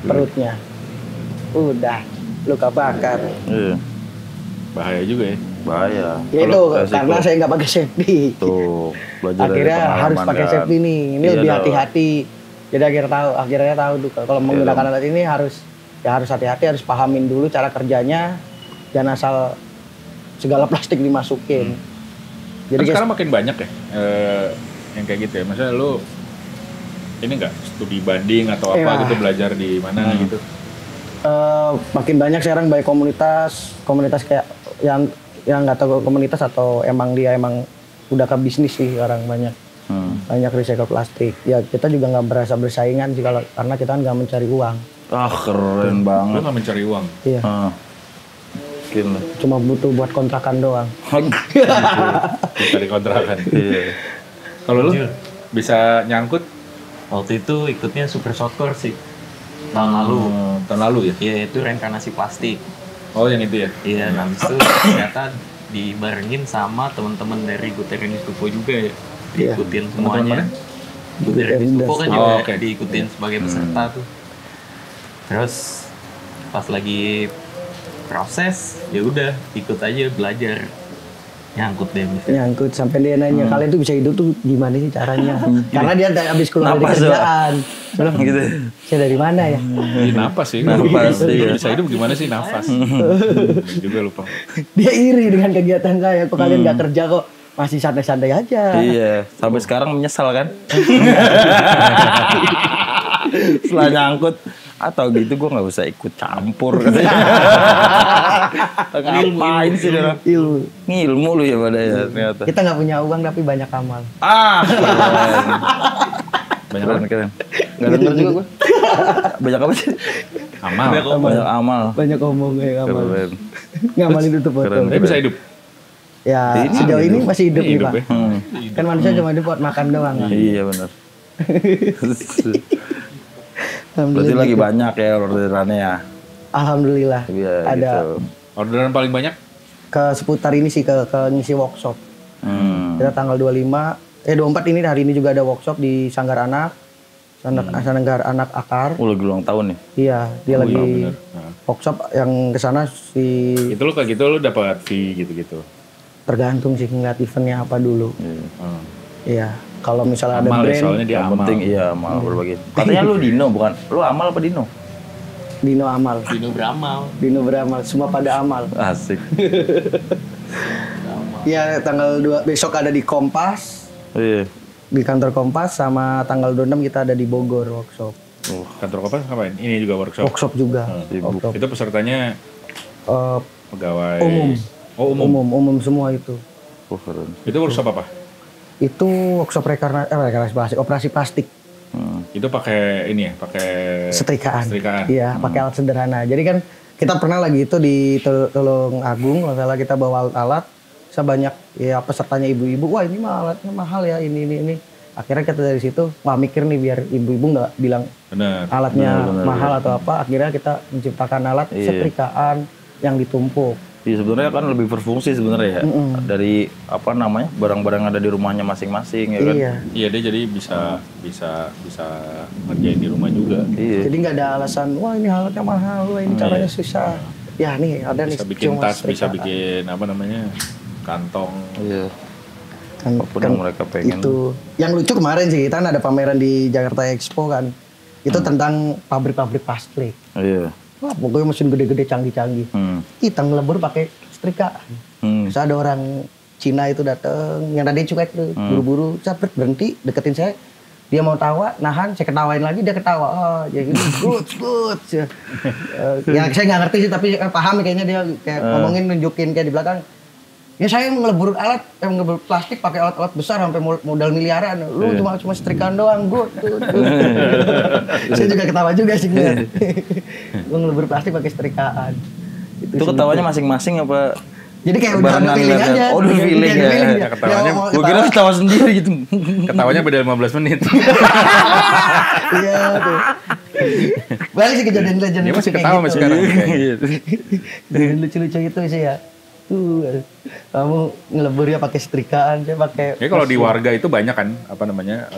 perutnya. Udah luka bakar. Iya. Bahaya juga ya. Bahaya. Ya itu Resiko. karena saya nggak pakai safety. Tuh, belajar dari Akhirnya pengalaman harus pakai kan. safety nih. Ini Iya lebih dong. hati-hati. Jadi akhirnya tahu kalau menggunakan alat ini harus hati-hati, harus pahamin dulu cara kerjanya. Jangan asal segala plastik dimasukin. Jadi sekarang makin banyak ya yang kayak gitu ya. Maksudnya lu ini enggak studi banding atau apa gitu, belajar di mana gitu. Makin banyak sekarang baik komunitas kayak yang nggak tahu komunitas atau emang dia udah ke bisnis sih orang banyak. Banyak recycle plastik. Ya kita juga nggak berasa bersaingan sih karena kita kan nggak mencari uang. Ah keren Lu banget. nggak mencari uang. Iya. Gila. Cuma butuh buat kontrakan doang. Cari kontrakan. Iya. Kalau lu bisa nyangkut Waktu itu ikutnya Super Soccer sih. Tahun lalu. tahun lalu ya? Iya, itu reinkarnasi plastik. Oh yang itu ya? Iya, habis itu ternyata dibarengin sama teman-teman dari Guterin Stupo juga ya. Diikutin semuanya. Guterin Stupo kan juga diikutin sebagai peserta tuh. Terus pas lagi proses, ya udah ikut aja belajar. Nyangkut deh. Nyangkut sampai dia nanya kalian tuh bisa hidup tuh gimana sih caranya? Karena dia habis keluar dari kerjaan. Belum gitu. Saya dari mana ya? Ini napas sih. Napas, iya. Bisa hidup gimana sih nafas? Juga lupa. Dia iri dengan kegiatan saya. Kok kalian nggak kerja kok masih santai-santai aja. Iya, sampai sekarang menyesal kan? Setelah nyangkut atau gitu gue nggak usah ikut campur katanya. Ngapain sih dia? Ngilmu lu ya pada ya ternyata. Kita nggak punya uang tapi banyak amal. Keren. Keren. Nggak denger juga gue. Banyak apa sih? Amal. Banyak amal. Banyak omong kayak amal. Keren. Ngamalin itu botol. Tapi bisa hidup. Ya sejauh ini masih hidup nih Hidup Pak. ya. Kan manusia cuma hidup buat makan doang kan. Iya benar. Berarti lagi banyak ya orderannya ya. Alhamdulillah. Iya, Ada gitu. Orderan paling banyak? ke seputar ini sih ke ngisi workshop. Kita tanggal 24 ini hari ini juga ada workshop di Sanggar Anak anak akar. Oh, lagi ulang tahun nih. Iya, dia lagi bener. Nah. workshop yang kesana si Itu lu kayak gitu lu dapat fee gitu-gitu. tergantung sih ngeliat eventnya apa dulu. Hmm. Iya, kalau misalnya ada Amal ya, brand, soalnya dia Yang amal. penting iya amal berbagi. Katanya lu Dino bukan? Lu amal apa Dino? Dino amal, Dino beramal. Dino beramal, semua pada amal. Asik. Iya, tanggal 2 besok ada di Kompas, Iya. di kantor Kompas, sama tanggal 26 kita ada di Bogor workshop. Kantor apa ngapain? Ini juga workshop. Workshop juga. Sibuk. Workshop. Itu pesertanya Eh, pegawai umum. Oh, umum. Umum semua itu. Oh, keren. Itu workshop apa? Itu workshop rekarnasi plastik, operasi plastik, Itu pakai ini ya, pakai setrikaan. Setrikaan. Iya, pakai alat sederhana. Jadi kan kita pernah lagi itu di Tulung Agung, kalau salah kita bawa alat, sebanyak ya pesertanya ibu-ibu, wah ini mah alatnya mahal ya, ini. Akhirnya kita dari situ, wah mikir nih biar ibu-ibu nggak bilang Benar. alatnya Benar, mahal atau apa. Akhirnya kita menciptakan alat setrikaan yang ditumpuk. Iya sebenarnya kan lebih berfungsi sebenarnya ya. Dari apa namanya barang-barang yang ada di rumahnya masing-masing ya kan. Iya. Iya, dia jadi bisa ngerjain di rumah juga. Iya. Jadi nggak ada alasan, wah ini alatnya mahal, wah ini caranya susah. Ya nih ada nih Bisa bikin cuma tas, bisa setrikaan. bikin apa namanya? Kantong. Iya. Kan, Apapun yang mereka pengen. Itu yang lucu kemarin sih kita ada pameran di Jakarta Expo kan. Itu tentang pabrik-pabrik plastik. Iya. Wah, pokoknya mesin gede-gede canggih-canggih. Kita ngelebur pakai setrikaan. Terus ada orang Cina itu datang, yang tadi cuek tuh, buru-buru, capek berhenti, deketin saya. Dia mau tawa, nahan, saya ketawain lagi, dia ketawa. Oh, ya gitu, good. Ya saya nggak ngerti sih, tapi paham kayaknya dia kayak ngomongin, nunjukin kayak di belakang. Ya saya ngelebur ngelebur plastik pakai alat-alat besar sampai modal miliaran. Lu cuma setrikaan doang, good. Saya juga ketawa juga sih ngeliat. Lu ngelebur plastik pakai setrikaan. Itu ketawanya masing-masing apa? Jadi kayak udah barengan feeling ngeliatnya? aja. Oh, udah feeling ya. Ya, ketawanya Gue kira ketawa sendiri gitu. Ketawanya beda 15 menit. Iya tuh. Balik sih kejadian legend Dia itu masih kayak ketawa gitu. masih sekarang. Kejadian lucu-lucu itu sih ya. Kamu ngeleburnya pakai setrikaan, saya pakai. Ya kalau di warga itu banyak kan apa namanya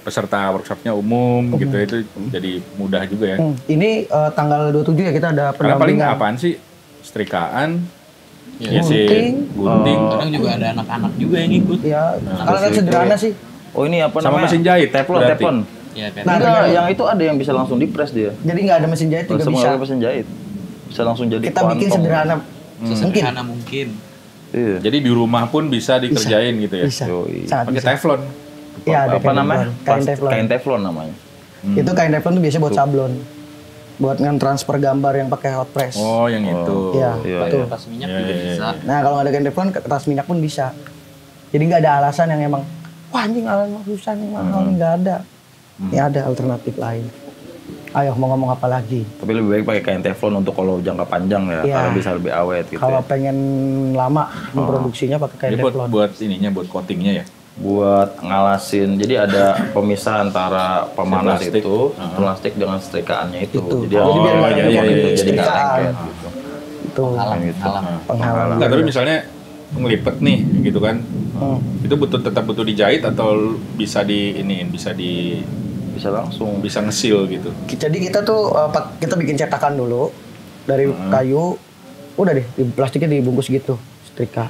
peserta workshopnya umum gitu, itu jadi mudah juga ya. Ini tanggal 27 ya kita ada Karena paling pendampingan. apaan sih? Setrikaan, Gunting. gunting, Kadang juga ada anak-anak juga yang ikut. Ya, alat sederhana sih. Oh ini apa sama namanya? mesin jahit. Teflon, berarti. teflon. Ya kan. Nah, Enggak, yang itu ada yang bisa langsung dipres dia. Jadi nggak ada mesin jahit juga Semua bisa. ada mesin jahit. Bisa langsung jadi Kita bikin kuantong. sederhana mungkin. Sesederhana mungkin. Iya. Jadi di rumah pun bisa dikerjain gitu ya. Bisa. Yoi. Sangat Pakai bisa. teflon. Iya, ada Apa namanya? Kain teflon. Kain teflon namanya. Itu kain teflon tuh biasanya buat sablon. Buat transfer gambar yang pakai hot press. Oh, yang itu. Iya, Iya, betul. Tas minyak juga bisa. Nah, kalau nggak ada kain teflon, kertas minyak pun bisa. Jadi nggak ada alasan yang emang, wah anjing alat susah nih, mahal nih, nggak ada. Ya ada alternatif lain. Ayo mau ngomong apa lagi? Tapi lebih baik pakai kain teflon untuk kalau jangka panjang ya, Iya. karena bisa lebih awet gitu. Kalau Ya. pengen lama memproduksinya pakai kain Jadi teflon. buat ininya, buat coatingnya ya. Buat ngalasin, jadi ada pemisah antara pemanas Plastik. itu, plastik dengan setrikaannya itu. Itu. Jadi Jadi biar nggak iya, ada iya, iya. jadi nggak Setrikaan. lengket gitu. Itu Halang, Gitu. halang. penghalang. Enggak, tapi misalnya ngelipet nih gitu kan. Itu tetap butuh dijahit atau bisa Bisa langsung. bisa ngesil gitu. Jadi kita tuh kita bikin cetakan dulu dari kayu, udah deh di plastiknya dibungkus gitu, setrika,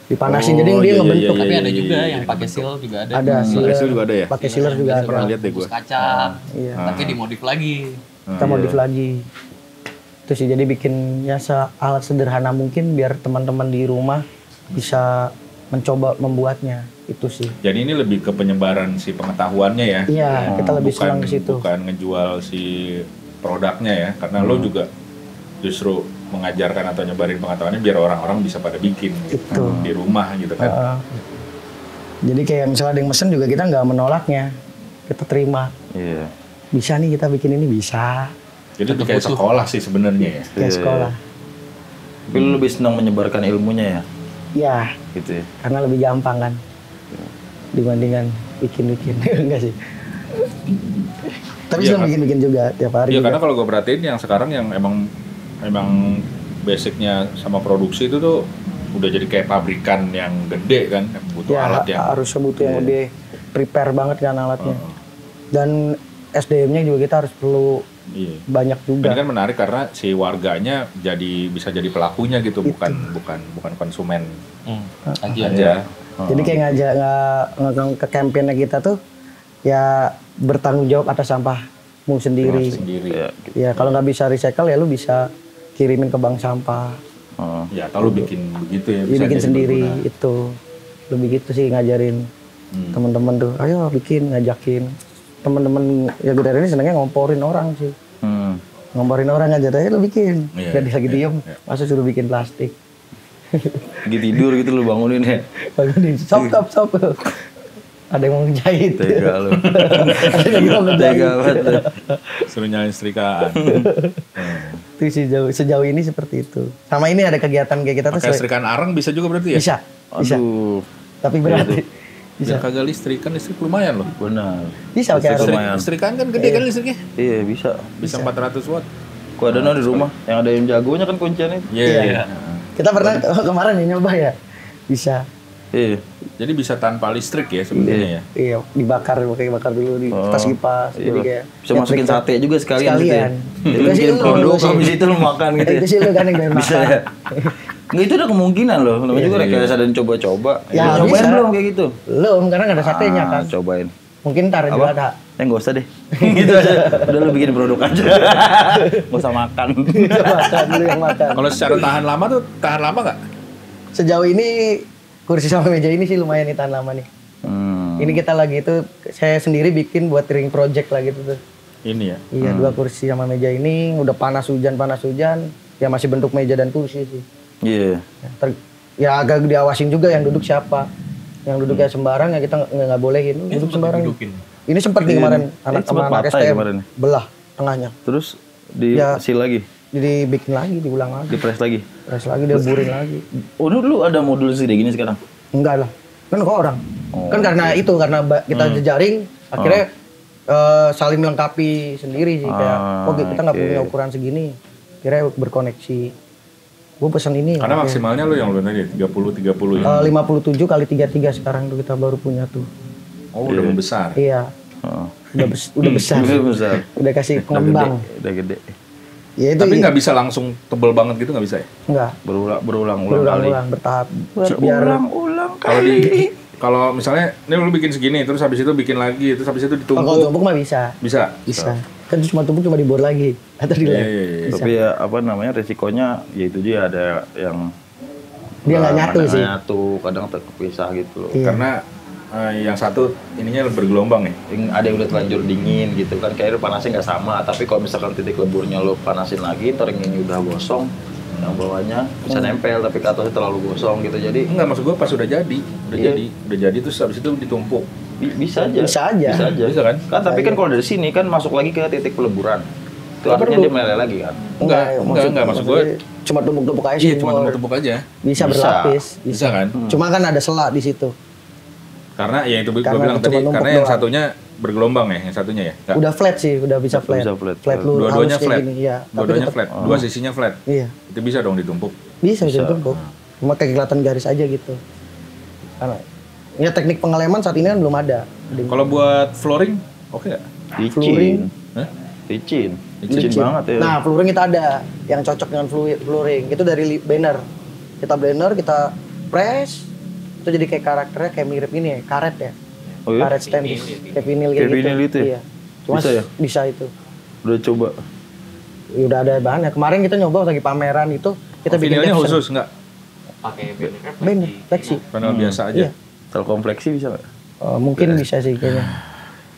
dipanasin. Jadi Oh, dia iya, ngebentuk. Tapi iya, ada iya, juga iya, yang iya, pakai seal juga ada. Ada Pakai seal juga ada ya? Pakai sealer juga ada. Pernah lihat deh gue. Bungkus kaca. Iya. Tapi dimodif lagi. Kita modif lagi. Itu sih jadi bikin ya alat sederhana mungkin biar teman-teman di rumah bisa mencoba membuatnya. Itu sih. Jadi ini lebih ke penyebaran si pengetahuannya ya. Iya, kita lebih senang di situ. Bukan ngejual si produknya ya, karena lo juga justru mengajarkan atau nyebarin pengetahuannya biar orang-orang bisa pada bikin gitu, Itu. di rumah gitu kan. Jadi kayak misalnya ada yang mesen juga kita nggak menolaknya, kita terima. Iya. Bisa nih kita bikin ini, bisa. Jadi itu kayak sekolah sih sebenarnya ya. Kayak sekolah. Tapi lu lebih senang menyebarkan ilmunya ya, Ya, gitu ya. karena lebih gampang kan dibandingkan bikin-bikin. Enggak sih. Tapi Iya, senang bikin-bikin juga tiap hari. Iya, juga. karena kalau gue perhatiin yang sekarang yang emang basicnya sama produksi itu tuh udah jadi kayak pabrikan yang gede kan, yang butuh ya, alat yang harus butuh yang lebih prepare banget kan alatnya. Dan SDM-nya juga kita harus perlu Iya. banyak Ini juga. kan menarik karena si warganya bisa jadi pelakunya gitu, bukan konsumen aja. Jadi kayak ngajak ke campaign-nya kita tuh ya bertanggung jawab atas sampahmu sendiri. Sendiri. Ya kalau nggak bisa recycle ya lu bisa kirimin ke bank sampah. Ya atau lu bikin begitu ya. Dia bisa bikin jadi sendiri berguna. itu. Lebih gitu sih ngajarin teman-teman tuh. Ayo bikin, ngajakin. Teman-teman ya gue dari ini senangnya ngomporin orang sih. Ngomporin orang aja ayo lu bikin. Iya, Gak lagi diem, masa suruh bikin plastik. Lagi tidur gitu lu bangunin ya. Bangunin, stop. Ada yang mau ngejahit. Tega lu. Ada yang mau ngejahit. Tega banget. Suruh nyalain setrikaan. Itu sejauh ini seperti itu. Sama ini ada kegiatan kayak kita tuh Pakai setrikaan arang bisa juga berarti ya? bisa. Aduh. Tapi berarti Biar kagak listrik kan listrik lumayan loh. Benar. bisa pakai Listrik arang. Setrikaan kan gede kan listriknya? Iya bisa. Bisa 400 watt. Kok ada no di rumah? Yang ada yang jagonya kan kunciannya. Iya. Kita pernah kemarin ya nyoba ya. Bisa. Iya. Jadi bisa tanpa listrik ya sebenarnya ya. Iya, bakar dulu di kipas. Jadi kayak Bisa masukin sate juga sekalian. sekalian. Gitu ya. Lu bikin produk habis itu lu makan gitu. Itu sih lu kan yang doyan Bisa makan. ya. Nggak, itu ada kemungkinan loh. Namanya juga rekayasa dan coba-coba. Ya, Cobain bisa. belum kayak gitu? Belum, karena nggak ada satenya kan. Cobain. Mungkin ntar juga ada. Nggak usah deh. Gitu aja. Udah lu bikin produk aja. Nggak usah makan. Makan dulu yang makan. Kalau secara tahan lama nggak? Sejauh ini kursi sama meja ini sih lumayan nih tahan lama nih. Ini kita lagi itu saya sendiri bikin buat ring project lah gitu tuh. Ini ya. Iya, 2 kursi sama meja ini udah panas hujan ya masih bentuk meja dan kursi sih. Iya. Ya agak diawasin juga yang duduk siapa. Yang duduk kayak sembarang ya kita nggak bolehin duduk sembarang. Ini sempat nih kemarin anak sempat anak patah ya STM kemarin. belah tengahnya. Terus di Ya. seal lagi, Dibikin lagi, diulang lagi. di press lagi. Terus lagi dia burin lagi. Oh, lu ada modul segede gini sekarang? Enggak lah. Kan kok orang. Kan karena kita jejaring akhirnya saling melengkapi sendiri sih kayak kita nggak punya ukuran segini. Akhirnya berkoneksi. Gue pesan ini. Karena maksimalnya lu yang lu tadi 30 ya. 57 kali 33 sekarang tuh kita baru punya tuh. Oh, udah membesar. Iya. Oh. Udah besar. Udah besar. Udah kasih pengembang. Udah gede. Ya itu Tapi nggak bisa langsung tebel banget gitu, nggak bisa ya? enggak. Berulang-ulang kali. Berulang-ulang bertahap. Biar Berulang-ulang Kalau misalnya ini lu bikin segini, terus habis itu bikin lagi, terus habis itu kalau ditumpuk. tumpuk mah bisa. Bisa. Bisa. Kan cuma tumpuk cuma dibor lagi atau di lem. Iya. Tapi ya apa namanya resikonya ya itu dia ada yang Dia nggak nyatu sih. Nyatu, kadang terpisah gitu loh. Iya. Karena yang satu ininya bergelombang ya. Ada yang udah terlanjur dingin gitu kan, kayak panasnya nggak sama. Tapi kalau misalkan titik leburnya lo panasin lagi, ntar yang ini udah gosong, yang bawahnya bisa nempel tapi ke atasnya terlalu gosong gitu. Jadi Enggak, maksud gua pas udah jadi, udah jadi terus habis itu ditumpuk. bisa aja. Bisa aja. Bisa kan? Kan tapi kan kalau dari sini kan masuk lagi ke titik peleburan. Itu artinya dia meleleh lagi kan. Enggak, maksud gua cuma tumpuk-tumpuk aja iya sih. cuma tumpuk aja. Bisa Bisa. berlapis. Bisa kan? Cuma kan ada selak di situ. Karena ya itu gua Karena bilang cuma tadi, numpuk karena yang doang. satunya bergelombang ya, yang satunya ya. Nggak? Udah flat sih, udah bisa flat. Bisa flat. lu Dua-duanya halus kayak flat. gini, iya. Tapi Dua-duanya tetap- flat. Dua sisinya flat. Iya. Itu bisa dong ditumpuk. Bisa ditumpuk. Cuma kayak kelihatan garis aja gitu. Karena ya teknik pengeleman saat ini kan belum ada. Kalau buat flooring, oke nggak? Flooring. Licin. Hah? Licin. Licin. Licin banget ya. Nah, flooring kita ada yang cocok dengan flooring. Itu dari banner. Kita blender, kita press. Itu jadi kayak karakternya kayak mirip ini ya, karet ya. Oh iya? Karet stand kayak vinil Kayak gitu. vinil itu ya? Iya. Cuma Bisa ya? Bisa itu. Udah coba. Ya, udah ada bahannya. Kemarin kita nyoba lagi pameran itu kita bikin Vinilnya caption. khusus nggak? Pakai Banner, fleksi. Panel biasa aja. Iya. Telkompleksi bisa nggak? Mungkin bisa sih kayaknya.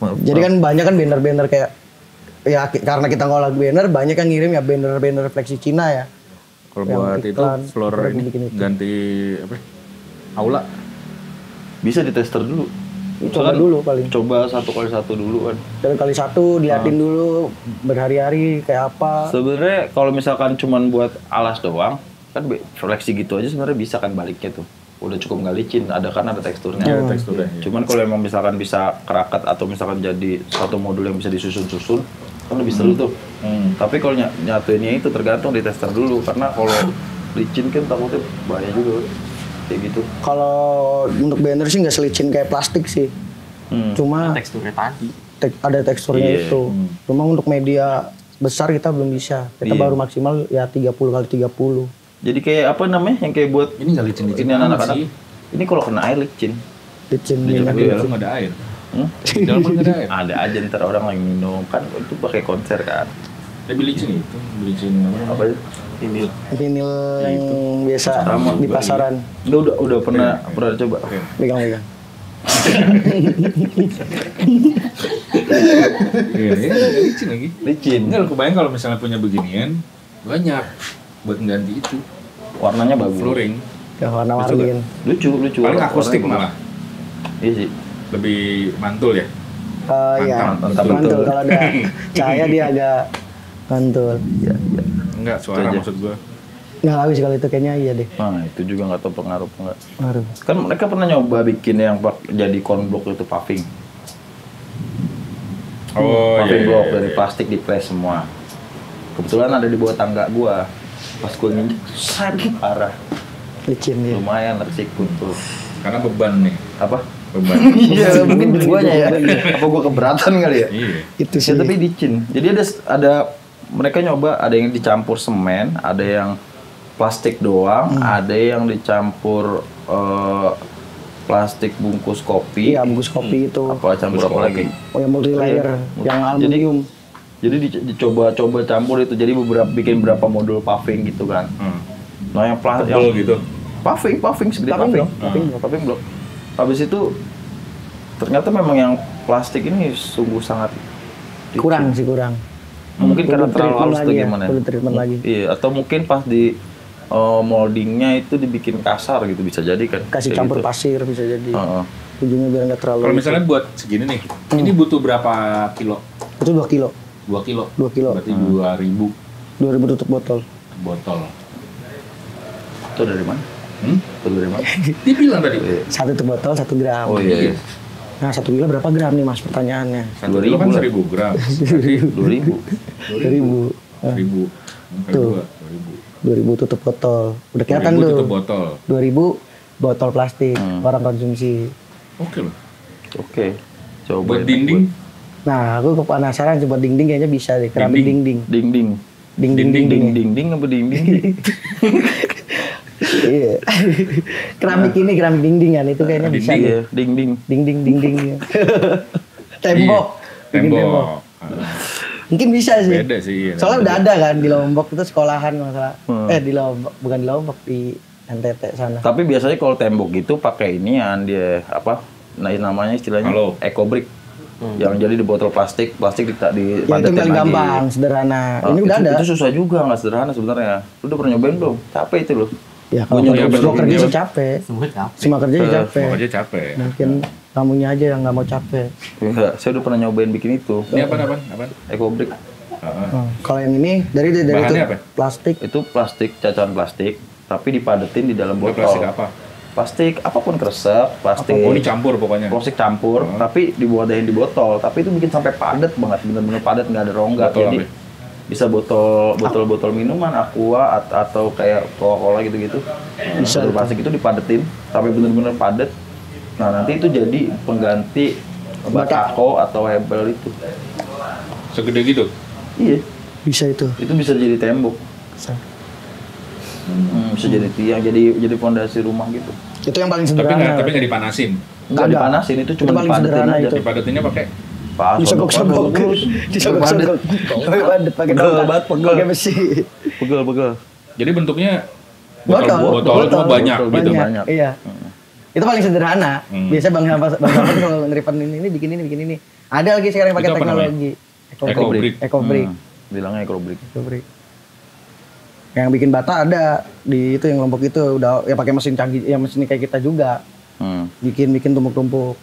Jadi kan banyak kan banner-banner kayak ya karena kita ngolah banner banyak yang ngirim ya banner-banner fleksi Cina ya. Kalau Yang buat itu iklan, floor kita ini bikin itu. ganti apa? Aula. Bisa ditester dulu. Coba dulu paling. Coba 1x1 dulu kan. Dan kali satu diliatin dulu berhari-hari kayak apa. Sebenarnya kalau misalkan cuman buat alas doang, kan fleksi gitu aja sebenarnya bisa kan baliknya tuh. Udah cukup nggak licin, ada teksturnya. Iya, teksturnya. Iya. Cuman kalau emang misalkan bisa kerakat atau misalkan jadi suatu modul yang bisa disusun-susun, kan lebih seru tuh. Tapi kalau nyatuinnya itu tergantung di tester dulu, karena kalau licin kan takutnya bahaya juga kayak gitu. Kalau untuk banner sih nggak selicin kayak plastik sih. Cuma teksturnya tadi. ada teksturnya Iya. itu. Cuma untuk media besar kita belum bisa. Kita Iya. baru maksimal ya 30 kali 30. Jadi kayak apa namanya yang kayak buat Ini nggak licin-licin ini anak-anak. sih. Ini kalau kena air licin. Licin Di ini. dalam nggak ada air. Hmm? Di dalam kan nggak ada air. Ada aja ntar orang lagi minum kan itu pakai konser kan. Tapi licin itu, licin Apa ya? Ini Vinil yang biasa Sama di juga, pasaran. udah pernah coba. Pegang-pegang. Iya, licin lagi. Licin. Enggak, lu kebayang kalau misalnya punya beginian, banyak buat mengganti itu. Warnanya bagus. Flooring. Ya warna-warniin. Lucu. Paling warna- akustik warnanya malah. bagus. Iya sih. Lebih mantul ya. Iya, Mantap, mantul. betul. Kalau ada cahaya dia agak mantul. Iya. Enggak, suara aja. maksud gua. Nggak tahu sih kalau itu kayaknya iya deh. Nah itu juga nggak tahu pengaruh apa nggak. Baru. Kan mereka pernah nyoba bikin yang jadi konblok itu paving. Oh, Paving iya. blok dari plastik di press semua. Kebetulan ada di bawah tangga gua. Pas gua nginjek sakit parah. Licin dia. Lumayan resiko tuh. Karena beban nih. Apa? Beban. Iya mungkin guanya ya. Apa gua keberatan kali ya? Iya. Itu Ya, sih. tapi licin. Jadi ada mereka nyoba ada yang dicampur semen, ada yang plastik doang, ada yang dicampur plastik bungkus kopi. Iya, bungkus kopi itu. Apa campur apa lagi? Oh, yang multi layer, Iya. yang aluminium. Jadi dicoba campur itu. Jadi bikin beberapa modul paving gitu kan. Nah, yang plastik Tebel gitu. paving segede Paving paving. blok, Paving blok. Habis itu ternyata memang yang plastik ini sungguh sangat licin. Kurang sih, kurang. Mungkin karena Perlu terlalu treatment halus tuh lagi ya, gimana? perlu treatment lagi. Iya, atau mungkin pas di moldingnya itu dibikin kasar gitu bisa jadi kan? Kasih Kayak campur gitu. pasir bisa jadi. Heeh. Ujungnya biar nggak terlalu. Kalau misalnya buat segini nih, ini butuh berapa kilo? itu 2 kilo. 2 kilo. 2 kilo. Berarti 2000 2000 tutup botol. botol. Itu dari mana? Itu dari mana? Dia bilang tadi. Satu tutup botol 1 gram. Oh iya. Nah, 1 kilo berapa gram nih Mas pertanyaannya? 1 kilo kan 2000 1000 gram. 2000. 2000. 1000. Tuh. 2000 tutup botol. Udah kelihatan 2000 tuh. tutup botol. 2000 botol plastik orang konsumsi. Oke loh. Oke. Coba Buat ini dinding, Nah, aku penasaran coba dinding kayaknya bisa deh, keramik dinding. Dinding. Dinding. Dinding apa dinding? Iya. Keramik ini keramik dinding kan itu kayaknya bisa deh. Iya, dinding. Dinding. Tembok. Iya. Bikin Tembok. Mungkin bisa sih. Beda sih. Iya. Soalnya udah ada kan di Lombok itu sekolahan masalah. Di Lombok, bukan di Lombok, di NTT sana. Tapi biasanya kalau tembok itu pakai inian dia apa? Nah, namanya istilahnya Halo. ecobrick. Yang jadi di botol plastik Ya itu dipadetin paling lagi. gampang, sederhana. Oh, Ini udah ada. Itu susah juga, nggak sederhana sebenarnya. Lu udah pernah nyobain belum? Capek itu loh. Ya kalau Gua nyobain semua kerja dulu. sih capek. Semua capek. Semua kerja sih capek. Mau aja capek. Mungkin kamunya aja yang nggak mau capek. Ya, saya udah pernah nyobain bikin itu. Ini apaan? Ecobrick. Kalau yang ini dari Bahannya itu apa? plastik. Itu plastik, cacahan plastik, tapi dipadetin di dalam botol. Plastik apa? Plastik apapun kresek, plastik. Oh, ini campur pokoknya. Plastik campur, tapi dibuatin di botol. Tapi itu bikin sampai padat banget, bener-bener padat, nggak ada rongga. Botol Jadi apa? bisa botol minuman, aqua atau kayak Coca-Cola gitu-gitu. Bisa plastik itu dipadetin sampai bener-bener padat. Nah nanti itu jadi pengganti batako atau hebel itu. Segede gitu. Iya, Bisa itu. itu bisa jadi tembok. Bisa jadi tiang, jadi fondasi rumah gitu. Itu yang paling Tapi sederhana. nggak dipanasin. Nggak Ada. dipanasin, itu cuma Itu paling dipadetin sederhana aja. itu. Dipadetinnya pakai Disogok-sogok. Disogok-sogok. Pakai padet, pakai Pegel tongkat, banget, pegel. pakai besi. Pegel. Jadi bentuknya Botol. botol cuma banyak gitu. Banyak. Iya. Itu paling sederhana. Biasa Bang Sampah tuh kalau neripan ini bikin ini. Ada lagi sekarang yang pakai Itu apa teknologi. Ecobrick. Ecobrick. Bilangnya ecobrick. Ecobrick. Yang bikin bata ada di itu yang Lombok itu udah ya pakai mesin canggih, ya mesin kayak kita juga. Bikin tumpuk-tumpuk.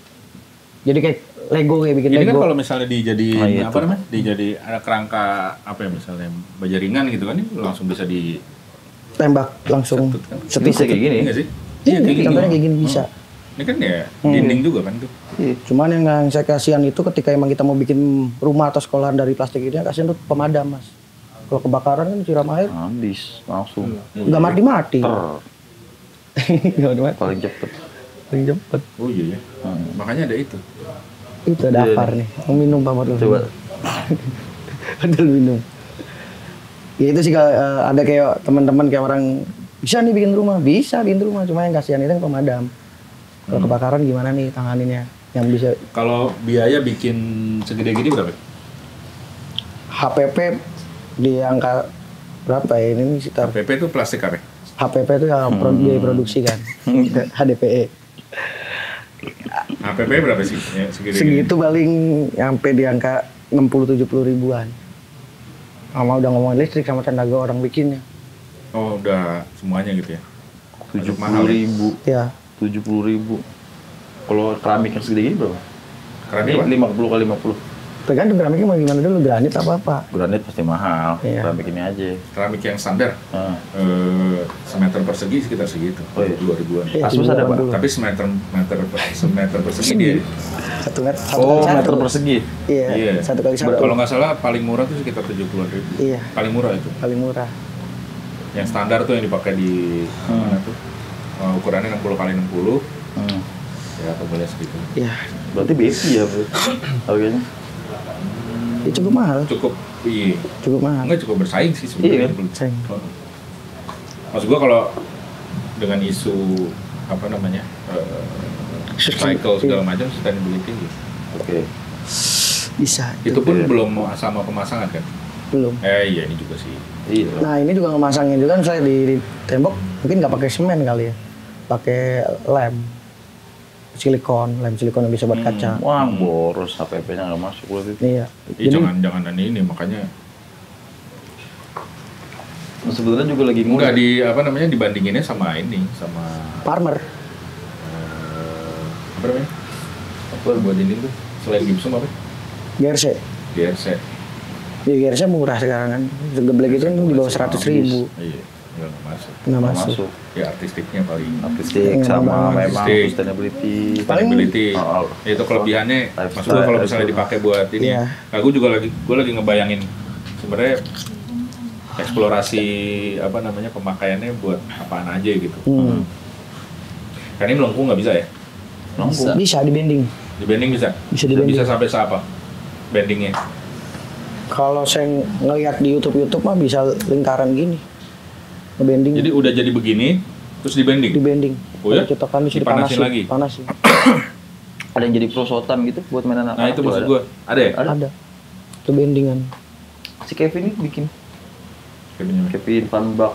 Jadi kayak Lego kayak bikin Ini kan Lego. kalau misalnya dijadiin Ah, iya apa namanya? Dijadi ada kerangka apa ya misalnya baja ringan gitu kan ini langsung bisa di Tembak langsung. setut kan. Bisa kayak gini. Iya nggak sih? Iya, kayak gini. contohnya kayak gini bisa. Ini kan ya dinding juga kan tuh. Cuman yang saya kasihan itu ketika emang kita mau bikin rumah atau sekolahan dari plastik ini, yang kasihan tuh pemadam, Mas. Kalau kebakaran kan siram air, Habis langsung. nggak mati-mati. Nggak mati-mati. Paling cepet. Paling cepet. Oh iya ya. Makanya ada itu. Itu daftar nih. Mau minum Pak Marlo. Coba. Padahal minum. Ya itu sih ada kayak teman-teman kayak orang bisa nih bikin rumah, cuma yang kasihan itu yang pemadam. Kalau kebakaran gimana nih tanganinnya? Yang bisa. Kalau biaya bikin segede gini berapa? HPP di angka berapa ya? Ini sekitar HPP itu plastik apa? HPP itu yang biaya produksi kan. HDPE. HPP berapa sih? Ya, Segitu paling sampai di angka 60-70 ribuan. Sama udah ngomongin listrik sama tenaga orang bikinnya. Oh udah semuanya gitu ya? 70.000. Ya. 70.000. Kalau keramik yang segede gini berapa? Keramik apa? 50 kali 50. Tergantung keramiknya mau gimana dulu, granit apa? Granit pasti mahal. Iya. Keramik ini aja. Keramik yang standar semeter persegi sekitar segitu, Oh, iya. 2 ribuan. Iya, Asmus ada Pak? 70-an. Tapi semeter persegi dia. 1 meter. Oh, kali meter satu. persegi. Iya. Iya. 1 kali 1. Kalau nggak salah paling murah tuh sekitar 70-an ribu. Iya. Paling murah itu. Paling murah. Yang standar tuh yang dipakai di mana tuh? Ukurannya 60 kali 60. Ya, totalnya segitu. Iya. Berarti BFI ya, Bro? Harganya. Ya cukup mahal. Iya. Cukup mahal. Enggak cukup bersaing sih Iya, sebenarnya. Sayang. Maksud gua kalau dengan isu apa namanya? Cycle segala macam sustainability gitu. Oke. Bisa. Itu pun belum sama pemasangan kan? Belum. Iya ini juga sih. Iya. Nah ini juga ngemasangin juga kan saya di tembok mungkin nggak pakai semen kali ya, pakai lem silikon yang bisa buat kaca. Wah, boros HPP-nya nggak masuk berarti. Iya. Jangan ini makanya Nah, sebenarnya juga lagi enggak di apa namanya dibandinginnya sama ini sama farmer. apa namanya? Apa buat ini tuh selain gipsum apa? GRC. GRC. Ya GRC murah sekarang kan. Geblek itu kan di bawah 100.000. Iya. Nggak masuk. Nggak Nggak masuk. Ya artistiknya paling. Artistik Iya, sama memang. memang Artistik. sustainability. Sustainability. Oh, Itu kelebihannya. lifestyle. Maksud gua kalau misalnya dipakai buat ini. Iya. Nah, gue lagi ngebayangin sebenarnya eksplorasi apa namanya pemakaiannya buat apaan aja gitu. Kan ini melengkung nggak bisa ya? Melengkung. Bisa di bending. Di bending bisa? Bisa di bending. Bisa sampai seapa? Bendingnya? Kalau saya ngeliat di YouTube mah bisa lingkaran gini. Ngebending. Jadi udah jadi begini, terus di bending? di bending. Oh ya? Kalau cetakan bisa Dipanasin lagi? Panasin. Ada yang jadi prosotan gitu buat mainan anak. Nah itu maksud gue, ada ya? Ada. Itu bendingan. Si Kevin ini bikin. Kayaknya. Kevin Van Bak.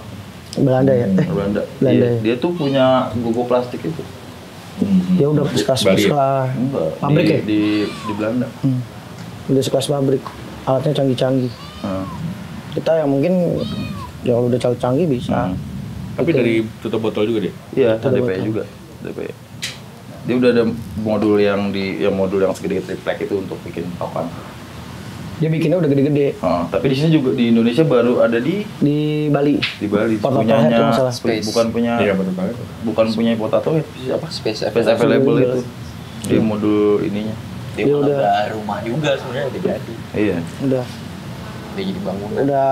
Belanda ya. Belanda. Belanda Iya, ya. dia tuh punya gogo plastik itu. Dia udah sekelas Bali ya? Enggak. Pabrik ya? Di Belanda. Udah sekelas pabrik. Alatnya canggih-canggih. Kita yang mungkin ya kalau udah canggih bisa. Tapi dari tutup botol juga deh? Iya, Ada DPE botol. juga. DPE. Dia udah ada modul yang modul yang segede triplek itu untuk bikin papan. Dia bikinnya udah gede-gede. Tapi di sini juga di Indonesia baru ada di Bali. Bali. Potato Head Punyanya kalau nggak salah. Space. bukan punya Iya betul banget. bukan punya Potato Head, siapa? Space Available itu. Di modul ininya. Dia Dia malah udah- udah rumah juga sebenarnya udah jadi. Iya. Udah Udah jadi bangunan. udah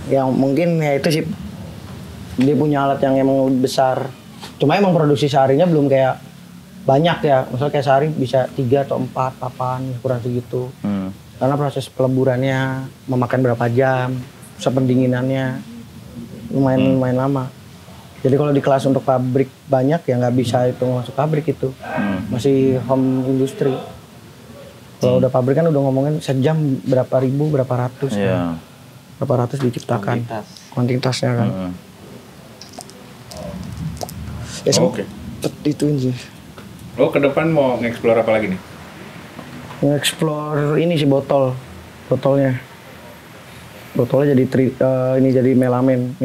yang mungkin ya itu sih dia punya alat yang emang besar. Cuma emang produksi seharinya belum kayak banyak ya. Misalnya kayak sehari bisa 3 atau 4 papan kurang segitu. Karena proses peleburannya memakan berapa jam, pendinginannya lumayan lama. Jadi kalau di kelas untuk pabrik banyak ya nggak bisa itu masuk pabrik itu, masih home industry. Kalau udah pabrik kan udah ngomongin sejam berapa ribu, berapa ratus, Iya. berapa ratus diciptakan kuantitasnya kan. Ya Oke. ituin sih. Oh ke depan mau nge-explore apa lagi nih? Nge-explore ini sih botolnya jadi ini jadi melamin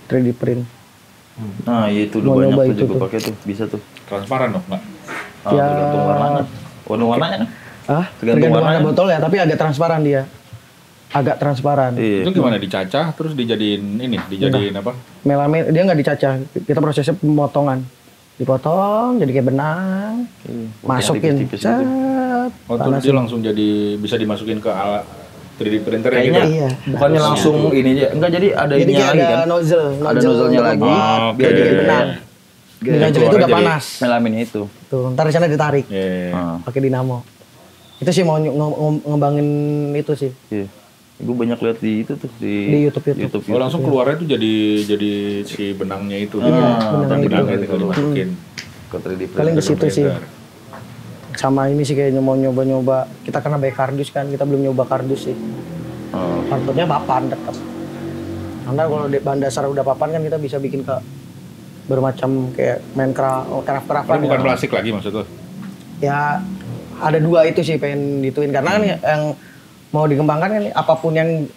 3D print. Nah, iya itu udah Mau banyak nyoba tuh itu juga tuh. pakai tuh, bisa tuh. Transparan dong nggak? Ya. Tergantung warnanya. Warnanya kan? Tergantung warna warnanya. botol ya, tapi agak transparan dia. Agak transparan. Iya. Itu gimana dicacah terus dijadiin ini, dijadiin apa? Melamin dia nggak dicacah, kita prosesnya pemotongan. Dipotong jadi kayak benang, masukin, tipis-tipis gitu. cet, Oh terus dia langsung jadi bisa dimasukin ke alat 3D printer ya Kayaknya gitu? Iya. bukannya langsung ini aja. Enggak, jadi ada Jadi ininya kayak lagi ada kan. nozzle Ada nozzle-nya lagi. Oh, Biar oke. jadi benang. Dengan itu udah panas. Melaminnya itu. Tuh, ntar di sana ditarik. Iya. Pakai dinamo. Itu sih mau ngembangin itu sih. Iya. Gue banyak lihat di itu tuh Di YouTube. Oh langsung keluarnya tuh jadi si benangnya itu. benangnya Benangnya tinggal dimasukin. ke 3D Kalian ke situ sih. Beredar. Sama ini sih kayaknya mau nyoba-nyoba. Kita karena baik kardus kan, kita belum nyoba kardus sih. Kardusnya papan tetap. Karena kalau di bahan dasar udah papan kan kita bisa bikin ke bermacam kayak main craft-craftan. Ini bukan plastik lagi maksud lo? Ya ada dua itu sih pengen dituin karena kan yang mau dikembangkan kan apapun yang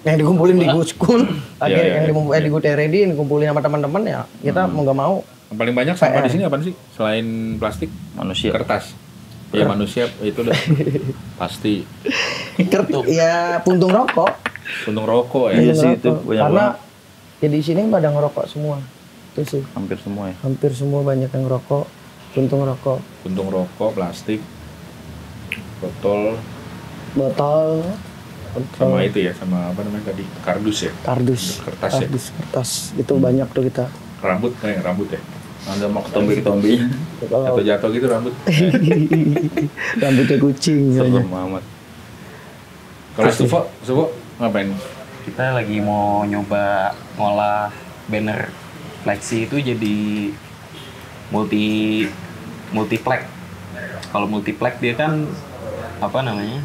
dikumpulin di Good School, yang di Good R&D yang dikumpulin sama teman-teman ya kita mau nggak mau. Yang paling banyak sampah di sini apa sih? Selain plastik? Manusia. Kertas. Ya manusia itu udah pasti. Ya puntung rokok. Puntung rokok ya. Iya sih itu Rokok. banyak Karena banget. ya di sini pada ngerokok semua. Itu sih. Hampir semua ya. Hampir semua banyak yang ngerokok, puntung rokok. Puntung rokok, plastik, botol, sama itu ya, sama apa namanya tadi? Kardus ya? Kardus. Kertas ya? Kertas. Itu banyak tuh kita. Rambut kayak rambut ya? Ada mau ketombe-ketombe. Kalau Jatuh gitu rambut. rambutnya kucing Serem misalnya. amat. Kalau Suvo ngapain? Kita lagi mau nyoba ngolah banner flexi itu jadi multiplex. Kalau multiplex dia kan apa namanya?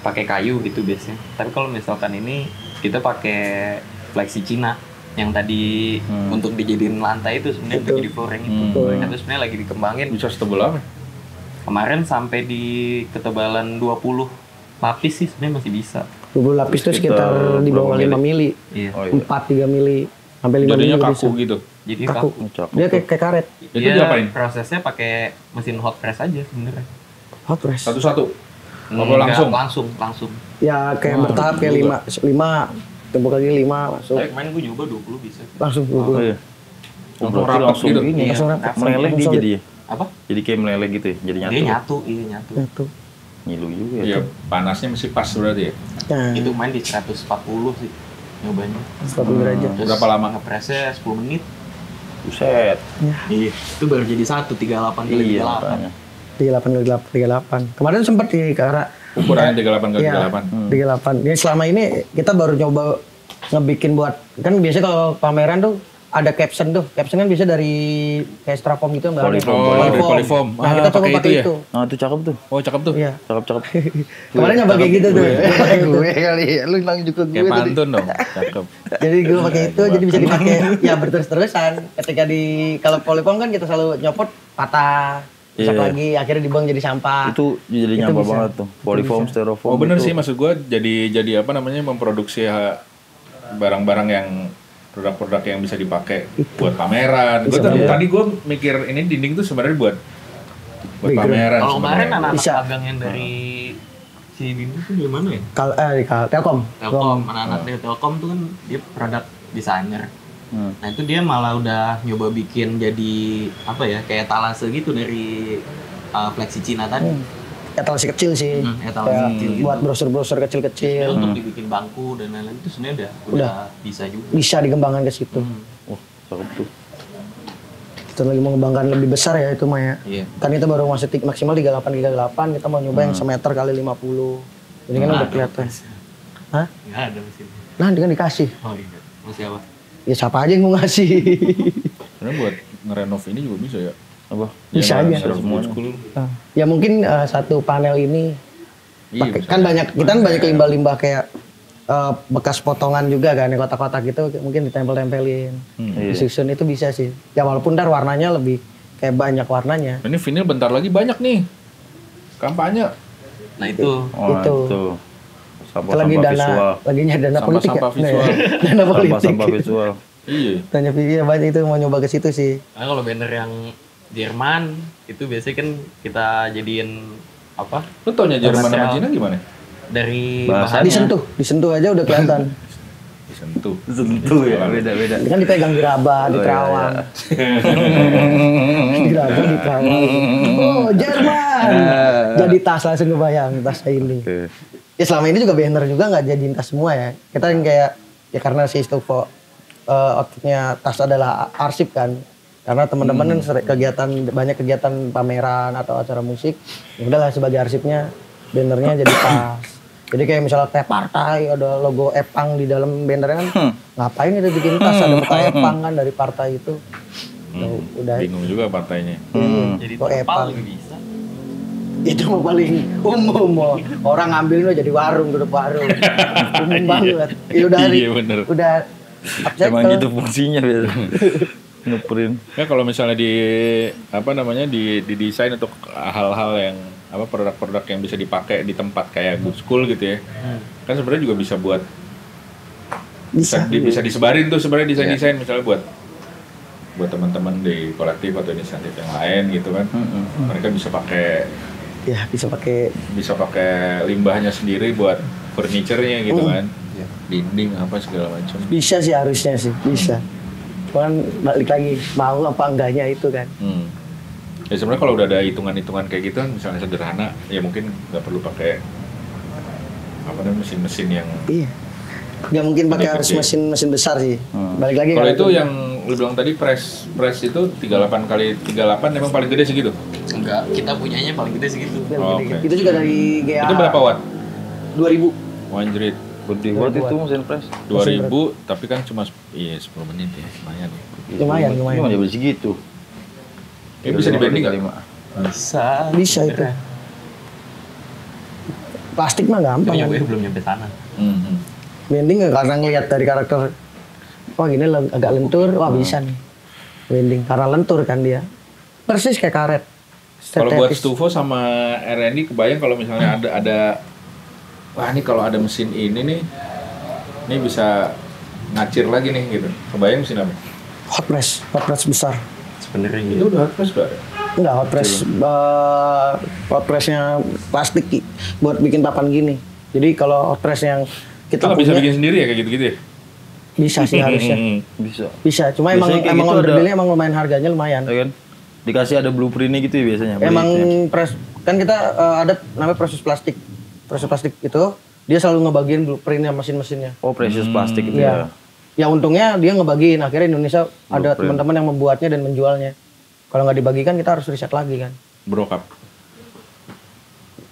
Pakai kayu gitu biasanya. Tapi kalau misalkan ini kita pakai flexi Cina yang tadi untuk dijadiin lantai itu sebenarnya untuk jadi flooring itu. Nah, itu sebenarnya lagi dikembangin. Bisa setebel apa? Kemarin sampai di ketebalan 20 lapis sih sebenarnya masih bisa. 20 lapis itu sekitar di bawah 5 mili. Iya. Oh, iya. 4-3 mili. Sampai 5 mili Jadinya bisa. kaku gitu. Jadi Kaku. kaku. Dia kayak karet. Itu Dia diapain? prosesnya pakai mesin hot press aja sebenarnya. Hot press. Satu-satu? Enggak, langsung? langsung. Ya kayak bertahap kayak 5 tembok lagi 5 masuk. Tapi kemarin gue nyoba 20 bisa. Langsung Oh 20. iya. Langsung Berarti rapat langsung gitu? ini. Iya, Langsung rapat. Meleleh dia Solid. jadi ya. Apa? Jadi kayak meleleh gitu ya. Jadi nyatu. Dia nyatu, iya nyatu. Nyatu. Ngilu juga ya. Iya, panasnya mesti pas berarti ya? Nah, Itu main di 140 sih nyobanya. 40 derajat. Terus Berapa lama? ngepresnya 10 menit. Buset. Iya. Itu baru jadi 38 kali Iya 38. makanya. 38. Kemarin sempat di karena Ukurannya 38 kali Iya, 38. 38. Ini selama ini kita baru nyoba ngebikin buat kan biasanya kalau pameran tuh ada caption tuh. Caption kan biasa dari kayak Strapom gitu Mbak. Polyfoam. Oh, dari Polyfoam. Nah, kita coba pakai itu. Nah itu cakep tuh. Oh, cakep tuh. Iya. Cakep. Kemarin nyoba kayak gitu tuh. Pakai gue kali. Lu nang juga gue Kayak tadi. pantun dong. Cakep. Jadi gue pakai itu jadi bisa dipakai ya berterus-terusan. Ketika kalau Polyfoam kan kita selalu nyopot patah. Rusak Iya. lagi akhirnya dibuang jadi sampah. Itu jadi Itu nyampah bisa. banget tuh. Polyfoam, styrofoam. Oh bener itu. sih, maksud gue jadi apa namanya memproduksi barang-barang yang produk-produk yang bisa dipakai buat pameran. Gue tadi gue mikir ini dinding tuh sebenarnya buat Background. pameran. Kalau kemarin sebenarnya. anak-anak Bisa. magang yang dari si Dindu tuh dari mana ya? Telkom. Telkom, anak-anak dari Telkom tuh kan dia produk designer. Nah itu dia malah udah nyoba bikin jadi apa ya kayak talase gitu dari flexi Cina tadi. Etalasi kecil sih. Etalase Kayak kecil gitu. buat brosur-brosur kecil-kecil. Untuk dibikin bangku dan lain-lain itu sebenarnya udah bisa juga. Bisa dikembangkan ke situ. Wah cakep tuh. Kita lagi mau mengembangkan lebih besar ya itu Maya. Iya. Kan kita baru masih maksimal 38, kita mau nyoba yang semeter kali 50. Jadi kan udah kelihatan. Hah? Nggak ada mesin. Nah, dia kan dikasih. Oh iya. Masih apa? Ya siapa aja yang mau ngasih. Sebenarnya buat ngerenov ini juga bisa ya. Apa? Bisa Ya, aja. serem school. Nah, ya mungkin satu panel ini Iya, bisa. kan kita kan banyak limbah-limbah kayak bekas potongan juga kan yang kotak-kotak gitu mungkin ditempel-tempelin. Disusun itu bisa sih. Ya walaupun ntar warnanya lebih kayak banyak warnanya. Ini vinyl bentar lagi banyak nih. Kampanye. Nah itu. Oh Itu. itu. Kita lagi dana politik ya. Sampah-sampah visual. Dana politik. Sampah visual. Iya. Tanya pikir banyak itu mau nyoba ke situ sih. Nah kalau banner yang Jerman itu biasanya kan kita jadiin apa Lu taunya Jerman sama Material. Cina gimana? dari Bahasanya. bahannya. Disentuh aja udah kelihatan. Disentuh. Tentu ya beda-beda. Ini kan dipegang di raba, di Oh, iya, terawang. Di raba, di terawang. Oh, Jerman. Jadi tas langsung kebayang tas ini. Oke. Ya selama ini juga banner juga nggak jadiin tas semua ya. Kita yang kayak ya karena si Stufo outfitnya tas adalah arsip kan. Karena teman-teman kan banyak kegiatan pameran atau acara musik, ya udahlah sebagai arsipnya bannernya jadi pas. Jadi kayak misalnya teh partai ada logo Epang di dalam bannernya kan, ngapain itu bikin tas ada peta Epang kan dari partai itu. Udah. Bingung juga partainya. Jadi Kok terpal Epang? juga bisa. Itu mah paling umum mau orang ngambil jadi warung tutup warung. Umum banget. Ya udah Iya, bener. udah Emang gitu fungsinya biasa. Ngeprint. Ya kalau misalnya didesain untuk hal-hal yang produk-produk yang bisa dipakai di tempat kayak good school gitu ya. Kan sebenarnya juga bisa buat bisa disebarin tuh sebenarnya desain-desain misalnya buat teman-teman di kolektif atau inisiatif yang lain gitu kan. Mereka bisa pakai limbahnya sendiri buat furniture-nya gitu kan. Dinding apa segala macam. Bisa sih harusnya sih, bisa. Cuman balik lagi mau apa enggaknya itu kan. Ya sebenarnya kalau udah ada hitungan-hitungan kayak gitu kan misalnya sederhana ya mungkin nggak perlu pakai mesin-mesin yang Iya. Nggak mungkin pakai harus mesin besar sih. Balik lagi kalau itu yang lu bilang tadi press itu 38x38 emang paling gede segitu. Enggak, kita punyanya paling gede segitu. Oke. Itu juga dari GA. Itu berapa watt? 2000. Anjrit. Gede banget itu mesin press. 2000 tapi kan cuma 10 menit ya, lumayan. Lumayan. Cuma dia beli segitu. Ini bisa dibanding nggak? Bisa itu. Plastik mah gampang. Belum nyampe sana. Bending karena ngelihat dari karakter, wah gini agak lentur, wah bisa nih. Bending karena lentur kan dia. Persis kayak karet. Kalau buat Stufo sama R&D kebayang kalau misalnya ada wah ini kalau ada mesin ini bisa ngacir lagi nih gitu. Kebayang mesin apa? Hot press besar. Sebenarnya Itu udah hot press udah ada. Enggak, hot pressnya plastik Ki, buat bikin papan gini. Jadi kalau hot press yang kita Kita bisa bikin sendiri ya kayak gitu-gitu ya? bisa sih harusnya. Bisa. Cuma Biasanya kayak emang gitu ordernya emang lumayan harganya lumayan. Ya kan? Dikasih ada blueprintnya gitu ya biasanya. Emang belinya. press kan kita ada namanya proses plastik. Proses plastik itu dia selalu ngebagiin blueprintnya mesin-mesinnya. Oh, precious plastik gitu Iya. ya. Ya untungnya dia ngebagiin. Akhirnya Indonesia ada Blueprint. teman-teman yang membuatnya dan menjualnya. Kalau nggak dibagikan kita harus riset lagi kan. Brokap.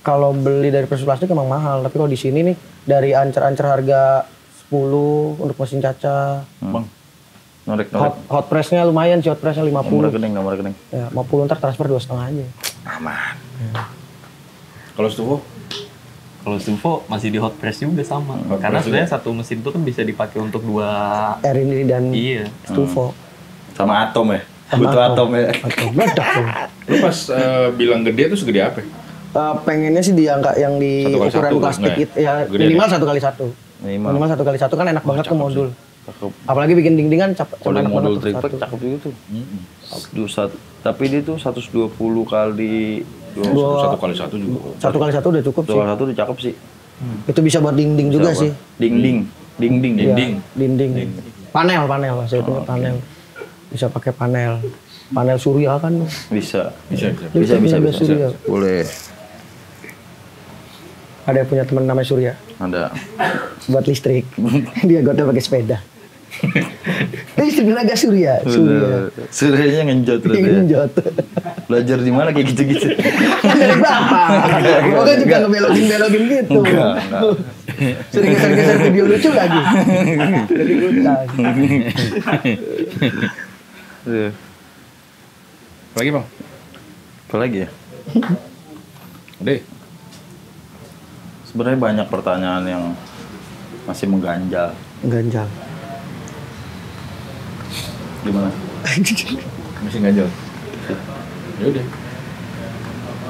Kalau beli dari proses plastik emang mahal. Tapi kalau di sini nih dari ancer-ancer harga 10 untuk mesin caca. Bang. Norek. Hot pressnya lumayan sih, hot pressnya 50. Nomor rekening. Ya, 50 ntar transfer 2,5 aja. Aman. Kalau Stufo? Kalau Stufo masih di hot press juga sama. Hot Karena press sebenarnya satu mesin itu kan bisa dipakai untuk 2. R&D dan Iya. Stufo. Sama atom ya. Sama Butuh atom ya. Atau meledak tuh. Lu pas bilang gede tuh segede apa? Pengennya sih di angka yang di 1x1 ukuran plastik enggak ya? itu ya Gede minimal 1x1. Minimal 1x1 kan enak banget tuh modul. Cakep. Apalagi bikin dindingan Kalau enak modul banget tuh, triplek satu. cakep juga tuh. Tapi dia tuh 120 kali 1x1 juga. 1x1 udah cukup sih. 1 udah cakep sih. Itu bisa buat dinding juga Bisa sih. apa? Dinding. Iya, dinding. Panel saya punya panel. Bisa pakai panel. Panel surya kan. Bisa. Bisa surya. Boleh. Ada yang punya teman namanya Surya. Ada. Buat listrik. Dia gotnya pakai sepeda. Listrik tenaga surya. Suryanya ngenjot terus ya. Ngenjot. Belajar di mana kayak gitu-gitu. Kan dari bapak. Gue kan juga ngebelokin gitu. Enggak. Sering geser-geser video lucu lagi. Jadi ikutan. Lagi bang? Apa lagi ya? Udah. Sebenarnya banyak pertanyaan yang masih mengganjal. Ganjal. Gimana? Masih ganjel. Ya udah.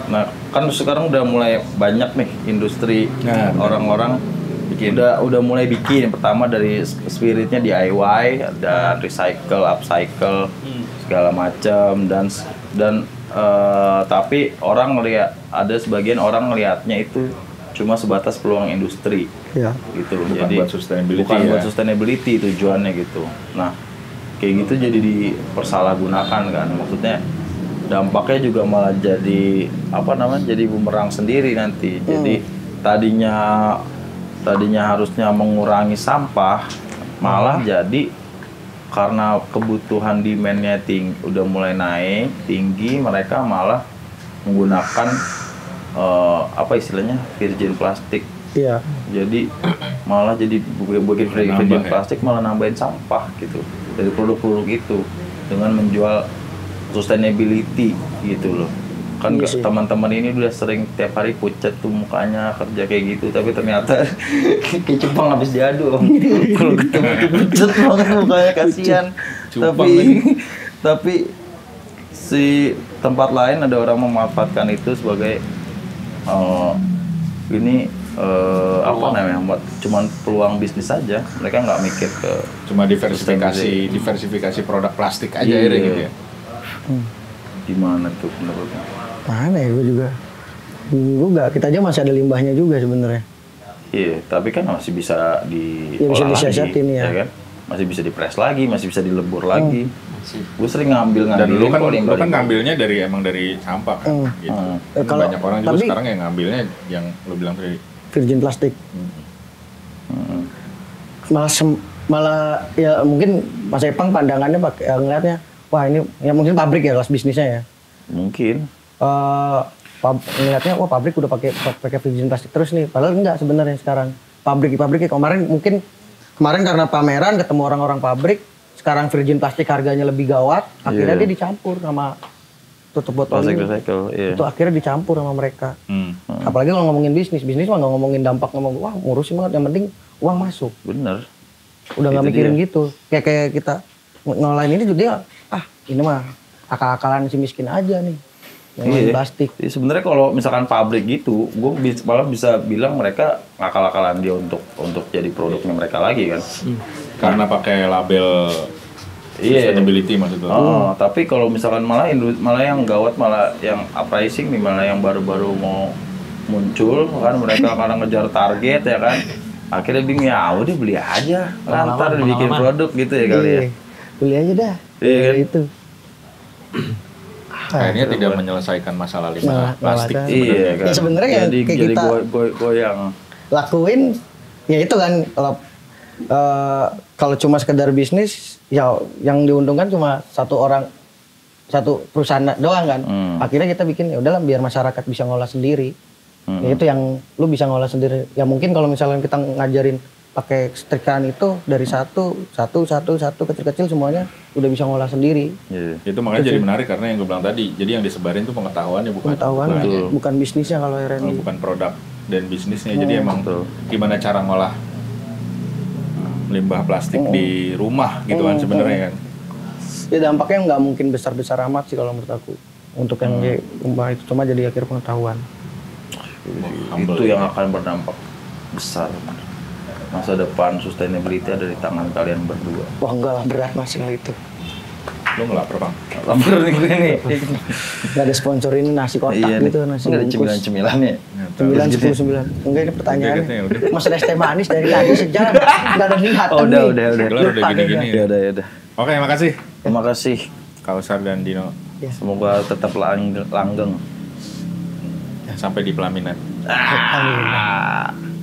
Nah, kan sekarang udah mulai banyak nih industri orang-orang bikin udah mulai bikin. Pertama dari spiritnya DIY, dan recycle, upcycle, segala macam dan tapi orang ngelihat ada sebagian orang ngelihatnya itu cuma sebatas peluang industri. Ya. Gitu. Bukan Jadi buat sustainability bukan ya. buat sustainability tujuannya gitu. Nah, kayak gitu jadi dipersalahgunakan kan. Maksudnya dampaknya juga malah jadi jadi bumerang sendiri nanti. Jadi tadinya harusnya mengurangi sampah malah jadi karena kebutuhan demand-nya udah mulai naik tinggi, mereka malah menggunakan apa istilahnya virgin plastik. Iya. Jadi malah jadi bikin virgin plastik malah nambahin sampah gitu dari produk-produk itu dengan menjual sustainability gitu loh. Kan Iya sih. teman-teman ini udah sering tiap hari pucat tuh mukanya kerja kayak gitu, tapi ternyata kayak cupang habis diadu. Kalau ketemu tuh pucat banget mukanya, kasihan. Tapi si tempat lain ada orang memanfaatkan itu sebagai ini apa namanya, cuman peluang bisnis saja. Mereka nggak mikir ke Cuma diversifikasi produk plastik aja Iya. gitu ya. Gimana tuh menurutnya? Mana ya gue juga. Bingung juga. Kita aja masih ada limbahnya juga sebenarnya. Iya, tapi kan masih bisa Ya, bisa diolah disiasatin, lagi, ya. kan? Masih bisa dipres lagi, masih bisa dilebur lagi. Gue sering ngambil Dan lu kan limbah. ngambilnya dari sampah kan. Gitu. Kalau- Banyak orang juga tapi- sekarang yang ngambilnya yang lu bilang tadi. Virgin plastik. Malah ya mungkin Mas Epang pandangannya pakai ngelihatnya, wah ini ya mungkin pabrik ya kelas bisnisnya ya. Mungkin. Ngelihatnya wah pabrik udah pakai virgin plastik terus nih. Padahal enggak sebenarnya sekarang. Pabrik kemarin karena pameran ketemu orang-orang pabrik, sekarang virgin plastik harganya lebih gawat, akhirnya dia dicampur sama tutup botol ini. Recycle, iya. Itu akhirnya dicampur sama mereka. Apalagi kalau ngomongin bisnis mah nggak ngomongin dampak, wah ngurusin banget, yang penting uang masuk. Bener. Udah nggak Itu mikirin dia. gitu. Kayak kita ngolain ini juga, ini mah akal-akalan si miskin aja nih. Yang main plastik. Iya, sebenarnya kalau misalkan pabrik gitu, gue malah bisa bilang mereka ngakal-akalan dia untuk jadi produknya mereka lagi kan. Karena pakai label sustainability maksudnya. Tapi kalau misalkan malah yang gawat, malah yang uprising nih, malah yang baru-baru mau muncul kan, mereka karena ngejar target ya kan. Akhirnya bingung, ya udah beli aja, ntar dibikin produk gitu ya kali ya. Beli aja dah. Iya kan? Itu. Akhirnya tidak menyelesaikan masalah limbah plastik. Iya kan. Ya sebenarnya yang jadi kayak jadi kita goyang. lakuin ya itu kan, kalau cuma sekedar bisnis ya yang diuntungkan cuma satu perusahaan doang kan. Akhirnya kita bikin ya udahlah biar masyarakat bisa ngolah sendiri. Ya itu yang lu bisa ngolah sendiri. Ya mungkin kalau misalnya kita ngajarin pakai setrikaan itu dari satu kecil-kecil semuanya udah bisa ngolah sendiri. Iya. Itu makanya jadi menarik karena yang gue bilang tadi. Jadi yang disebarin itu pengetahuannya Bukan bisnisnya kalau R&D. bukan produk dan bisnisnya. Jadi emang gimana cara ngolah limbah plastik di rumah gitu kan sebenarnya kan. Ya dampaknya nggak mungkin besar-besar amat sih kalau menurut aku. Untuk yang rumah itu cuma jadi akhir pengetahuan. Itu yang akan berdampak besar. Masa depan sustainability ada di tangan kalian berdua. Wah enggak lah, berat mas kalau itu. Lu ngelapar bang? Lapar nih gue nih. Gak ada sponsor ini nasi kotak gitu, nasi Nggak ada bungkus. cemilan-cemilannya. 9, 10, 9. Enggak ini pertanyaannya. Udah, udah. Mas ada es teh manis dari tadi sejam. Gak ada niatan Oh, nih. udah. Kelar udah Lupa gini-gini. Ya udah. Oke, makasih Terima kasih. Kausar dan Dino. Semoga tetap langgeng. Sampai di pelaminan. Amin.